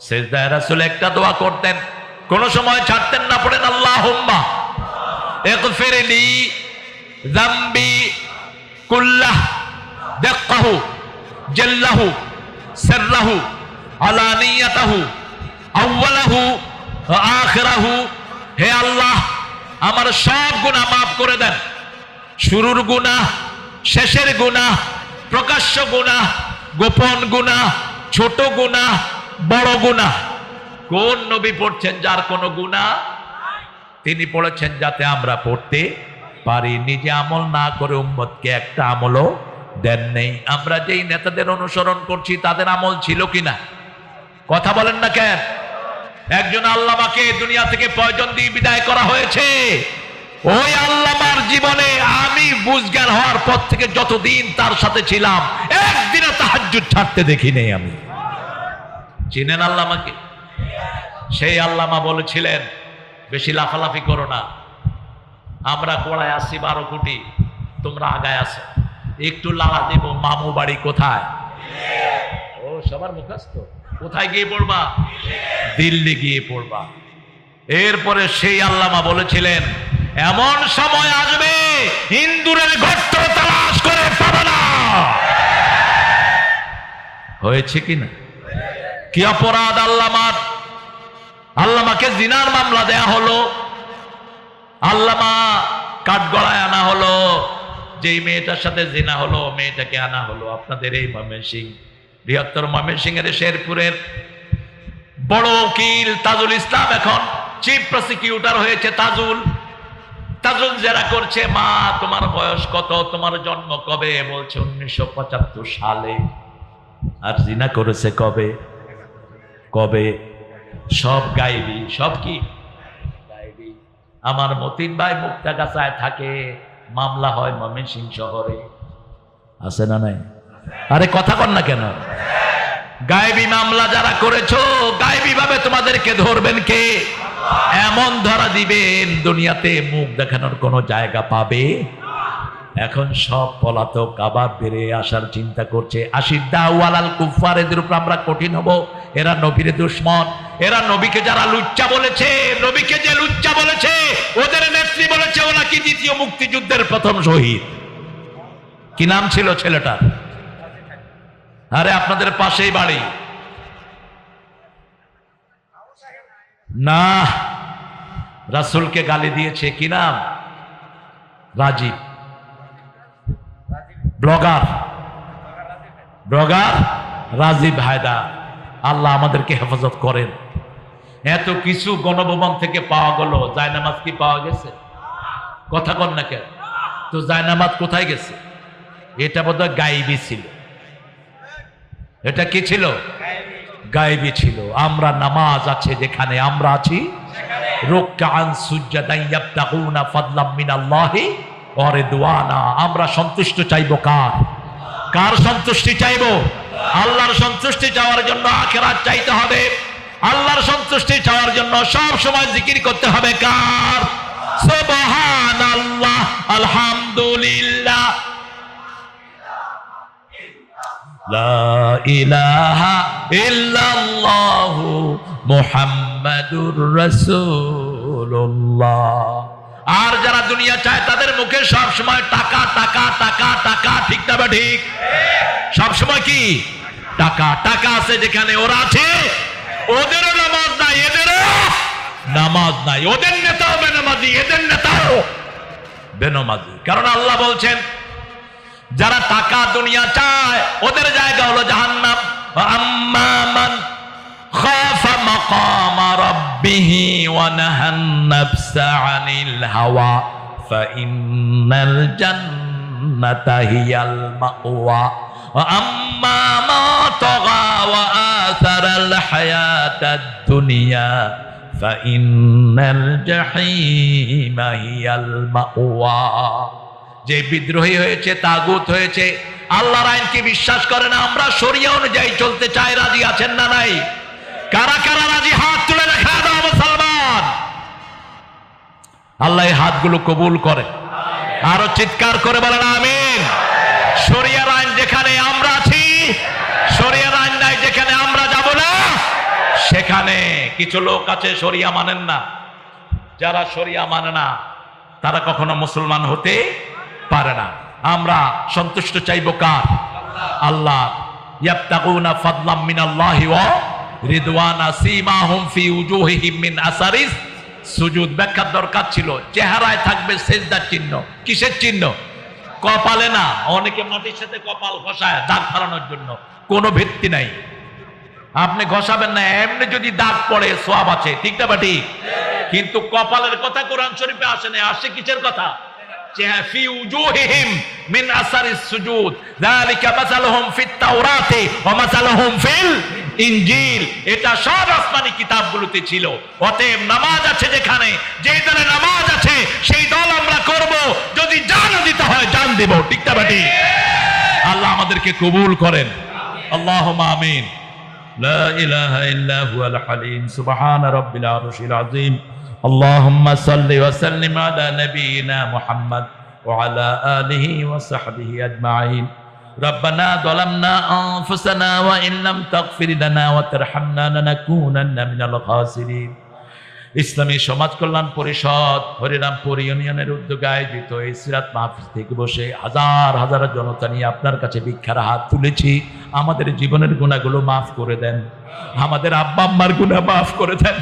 সেজদায় রাসূল একটা দোয়া করতেন, কোন সময় ছাড়তেন না, পড়েন আল্লাহুম্মা ইগফিরলি যামবি কুল্লাহ দাক্কাহু জাল্লাহু সিররাহু আলানিয়াতাহু আউওয়ালাহু ওয়া আখিরাহু। হে আল্লাহ, আমার সব গুনাহ মাফ করে দেন, শুরুর গুনাহ, শেষের গুনাহ, প্রকাশ্য গুনাহ, গোপন গুনাহ, ছোট গুনাহ, বড় গুনাহ। কোন নবী পড়ছেন যার কোনো গুনাহ? তিনি পড়েছেন যাতে আমরা পড়তে পারি। নিজে আমল না করে উম্মতকে একটা আমলও দেন নেই। আমরা যেই নেতাদের অনুসরণ করছি তাদের আমল ছিল কিনা? কথা বলেন না কেন? একজন আল্লামাকে দুনিয়া থেকে পয়জন দিয়ে বিদায় করা হয়েছে। ওই আল্লামার জীবনে আমি বুঝজ্ঞান হওয়ার পর থেকে যতদিন তার সাথে ছিলাম, একদিনও তাহাজ্জুদ ছাড়তে দেখি নেই আমি। চিনেন আল্লামাকে? সেই আল্লামা বলেছিলেন, বেশি লাফালাফি করো না, আমরা কোড়ায় আসছি 12 কোটি, তোমরা আগায় আসো, একটু লালা দেব, মামু বাড়ি কোথায়? ও সবার মুখস্থ। কোথায় গিয়ে পড়বা? দিল্লি গিয়ে পড়বা। এরপরে সেই আল্লামা বলেছিলেন, এমন সময় আসবে ইন্দুরের গর্ত তালাশ করে পাবে না। হয়েছে কিনা? কি অপরাধ আল্লামার? আল্লামাকে জিনার মামলা দেয়া হলো, আল্লামা কাঠগড়ায় আনা হলো, যেই মেয়েটার সাথে জিনা হলো মেয়েটাকে আনা হলো আপনাদের এই ময়মনসিংহ, বৃহত্তর ময়মনসিংহের শেরপুরের বড় উকিল তাজুল ইসলাম এখন চিফ প্রসিকিউটর হয়েছে। তাজুল জেরা করছে, মা তোমার বয়স কত, তোমার জন্ম কবে? বলছে 1975 সালে। আর জিনা করেছে কবে? সব গায়েবী। সব কি গায়েবী? আমার মতিন ভাই মুক্তাগাছায় থাকে, মামলা হয় ময়মনসিংহ শহরে, আছে না নাই? আরে কথা কন না কেন? গায়েবী মামলা যারা করেছো, গায়েবী ভাবে তোমাদেরকে ধরবেন কে? এমন ধরা দিবেন দুনিয়াতে মুখ দেখানোর কোনো জায়গা পাবে। এখন সব পলাতক আবার বেড়ে আসার চিন্তা করছে। আশিদ্দাওয়ালাল কুফার, এদের উপর আমরা কঠিন হব। এরা নবীর দুশমন, এরা নবীকে যারা লুচ্চা বলেছে, নবীকে যে লুচ্চা বলেছে, ওদের নেত্রী বলেছে ওরা কি দ্বিতীয় মুক্তিযুদ্ধের প্রথম শহীদ। কি নাম ছিল ছেলেটার? আরে আপনাদের পাশেই বাড়ি না? রাসূলকে গালি দিয়েছে, কি নাম? রাজীব। ব্লগার রাজীব হায়দার। আল্লাহ আমাদেরকে হেফাজত করেন। এত কিছু গণভবন থেকে পাওয়া গেল, জায়নামাজ কি পাওয়া গেছে? কথা কন না কেন? তো জায়নামাজ কোথায় গেছে? এটা বোধহয় গায়েবী ছিল। এটা কি ছিল? গায়েবী ছিল। আমরা নামাজ আছে যেখানে আমরা আছি, রুকআন সুজদান ইয়াবতাগুনা ফাদলাম মিনাল্লাহি ওয়া রিদওয়ানা। আমরা সন্তুষ্ট চাইবো কার সন্তুষ্টি চাইবো? আল্লাহর সন্তুষ্টি চাওয়ার জন্য আখিরাত চাইতে হবে। আল্লাহর সন্তুষ্টি চাওয়ার জন্য সব সময় জিকির করতে হবে কার? সুবহানাল্লাহ, আলহামদুলিল্লাহ, লা ইলাহা ইল্লাল্লাহু মুহাম্মাদুর রাসূলুল্লাহ। আর যারা দুনিয়া চায় তাদের মুখে সব সময় টাকা টাকা টাকা টাকা, ঠিক না বা ঠিক? সব সময় কি টাকা? টাকা আছে যেখানে ওরা আছে, ওদেরও নামাজ নাই, এদেরও নামাজ নাই। ওদের নেতাও বেনামাজি, এদের নেতাও বেনামাজি। কারণ আল্লাহ বলছেন যারা টাকা দুনিয়া চায় ওদের জায়গা হলো জাহান্নাম। আম্মা মান খাফা মাকামা রাব্বিহি ওয়া নাহান নাফসা আনিল হাওয়া ফাইন্নাল জান্নাতা হিয়াল মাওয়া ওয়া আম্মা মা তাগা ওয়া আসারাল হায়াতাদ দুনিয়া ফাইন্নাল জাহিমা হিয়াল মাওয়া। যে বিদ্রোহী হয়েছে, তাগুত হয়েছে, আল্লাহর আইনকে বিশ্বাস করে না, আমরা শরিয়া অনুযায়ী চলতে চাই, রাজি আছেন না নাই? কারা কারা রাজি? হাত তুলে দেখা দাও মুসলমান। আল্লাহ এই হাতগুলো কবুল করে। আরো চিৎকার করে বলেন আমিন। শরিয়ার আইন যেখানে আমরা আছি, শরিয়ার আইন নাই যেখানে আমরা যাব না, সেখানে কিছু লোক আছে শরিয়া মানেন না। যারা শরিয়া মানে না তারা কখনো মুসলমান হতে পারে না। আমরা সন্তুষ্ট চাইব কার? আল্লাহ। ইয়াবতাগুনা ফাদলাম মিনাল্লাহি ওয়া রিদওয়ানা সিমাহুম ফি উজুহিহিম মিন আসারিস সুজুদ। ব্যাখ্যার দরকার ছিল। চেহারায় থাকবে সেজদার চিহ্ন। কিসের চিহ্ন? কপালে না। অনেকে মাটির সাথে কপাল ঘষায় দাগ ফালানোর জন্য, কোনো ভিত্তি নাই। আপনি ঘষাবেন না, এমনি যদি দাগ পড়ে সওয়াব আছে, ঠিক না বাটি? কিন্তু কপালের কথা কোরআন শরীফে আসে না। আসে কিসের কথা? ফি উজুহিহিম মিন আসারিস সুজুদ যালিকা মাসালুহুম ফিত তাওরাতি ওয়া মাসালুহুম ফিল ইনজিল। এটা সব আসমানি কিতাবগুলোতে ছিল। অতএব নামাজ আছে যেখানে, যে দলে নামাজ আছে সেই দল আমরা করব। যদি জানও দিতে হয় জান দেব, ঠিক না বাটি? আল্লাহ আমাদেরকে কবুল করেন। আল্লাহুম্মা আমিন। লা ইলাহা ইল্লা হুয়াল হালিম সুবহানা রাব্বিল আরশিল আযীম। اللهم صل وسلم على نبينا محمد وعلى آله وصحبه أجمعين. ربنا ظلمنا أنفسنا وإن لم تغفر لنا وترحمنا لنكونن من الخاسرين. ইসলামী সমাজ কল্যাণ পরিষদ হরিরামপুর ইউনিয়নের উদ্যোগে আয়োজিত এই সিরাত মাহফিল থেকে বসে হাজার হাজার জনতা নিয়ে আপনার কাছে ভিক্ষার হাত তুলেছি। আমাদের জীবনের গুনাহগুলো মাফ করে দেন, আমাদের আব্বা আম্মার গুনাহ মাফ করে দেন,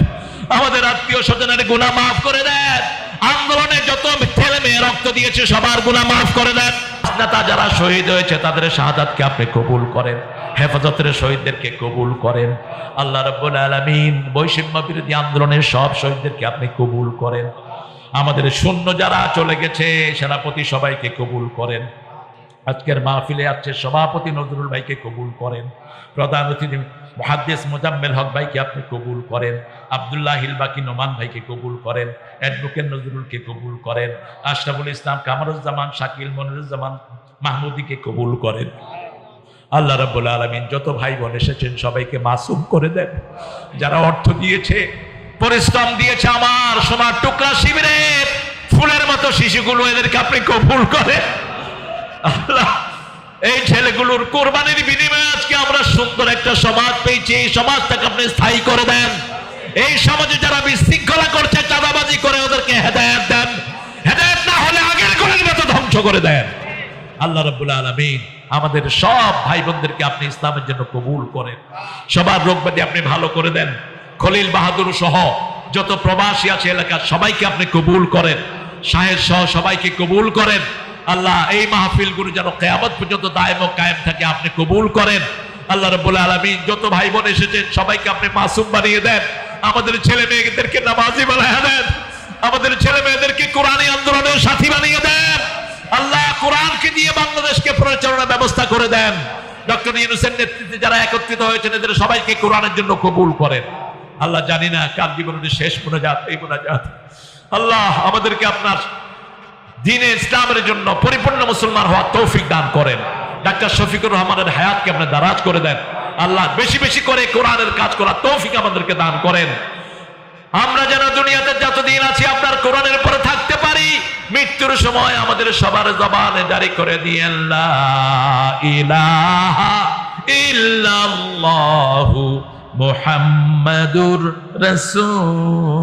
আমাদের আত্মীয় স্বজনের গুনাহ মাফ করে দেন, আন্দোলনে যত ছেলে মেয়ে রক্ত দিয়েছে সবার গুনাহ মাফ করে দেন। নেতা যারা শহীদ হয়েছে তাদের শাহাদাতকে আপনি কবুল করেন, হেফাজতের শহীদদেরকে কবুল করেন। আল্লাহ রাব্বুল আলামিন বৈষম্য বিরোধী আন্দোলনের সব শহীদদেরকে আপনি কবুল করেন। আমাদের শূন্য যারা চলে গেছে সেনাপতি সবাইকে কবুল করেন। আজকের মাহফিলে আছে সভাপতি নজরুল ভাইকে কবুল করেন, প্রধান অতিথি মুহাদ্দিস মোজাম্মেল হক ভাইকে আপনি কবুল করেন, আব্দুল্লাহ হিলবাকি নোমান ভাইকে কবুল করেন, অ্যাডভোকেট নজরুলকে কবুল করেন, আশরাফুল ইসলাম, কামরুজ্জামান, শাকিল, মনিরুজ্জামান মাহমুদিকে কবুল করেন। আল্লাহ রাব্বুল আলামিন যত ভাই বোন এসেছেন সবাইকে মাসুম করে দেন। যারা অর্থ দিয়েছে, পরিশ্রম দিয়েছে, আমার সোনার টুকরা শিবিরের ফুলের মতো শিশুগুলো, এদেরকে আপনি কবুল করেন। আল্লাহ এই ছেলেগুলোর কোরবানির বিনিময়ে আজকে আমরা সুন্দর একটা সমাজ পেয়েছি। এই সমাজটাকে আপনি স্থায়ী করে দেন। এই সমাজে যারা বিশৃঙ্খলা করছে, চাঁদাবাজি করে, ওদেরকে হেদায়েত দেন। হেদায়েত না হলে আগের গলির মতো ধ্বংস করে দেন। আল্লাহ রাব্বুল আলামিন আমাদের সব ভাই বোনদেরকে আপনি ইসলামের জন্য কবুল করেন। সবার রোগ ব্যাধি আপনি ভালো করে দেন। খলিল বাহাদুর সহ যত প্রবাসী আছে এলাকার সবাইকে আপনি কবুল করেন। শাহেদ সহ সবাইকে কবুল করেন। আল্লাহ এই মাহফিলগুলো যেন কিয়ামত পর্যন্ত দায়েম ও কায়েম থাকে, আপনি কবুল করেন। আল্লাহ রাব্বুল আলামিন যত ভাই বোন এসেছেন সবাইকে আপনি মাসুম বানিয়ে দেন। আমাদের ছেলে মেয়েদেরকে নামাজি বানিয়ে দেন। আমাদের ছেলে মেয়েদেরকে কোরআনী আন্দোলনের সাথী বানিয়ে দেন। আল্লাহ কোরআনকে দিয়ে বাংলাদেশকে পরিচালনার ব্যবস্থা করে দেন। ডক্টর ইউনূসের নেতৃত্বে যারা একত্রিত হয়েছেন এদের সবাইকে কোরআনের জন্য কবুল করেন। আল্লাহ জানি না কার জীবনের শেষ মোনাজাত এই মোনাজাত। আল্লাহ আমাদেরকে আপনার দ্বীনে ইসলামের জন্য পরিপূর্ণ মুসলমান হওয়ার তৌফিক দান করেন। ডাক্তার শফিকুর রহমানের হায়াতকে আপনি দারাজ করে দেন। আল্লাহ বেশি বেশি করে কোরআনের কাজ করার তৌফিক আমাদেরকে দান করেন। আমরা যেন দুনিয়াতে যতদিন আছি আপনার কোরআনের উপরে থাকতে পারি। মৃত্যুর সময় আমাদের সবার জবানে জারি করে দিয়েন লা ইলাহা ইল্লাল্লাহু মুহাম্মাদুর রাসূলুল্লাহ।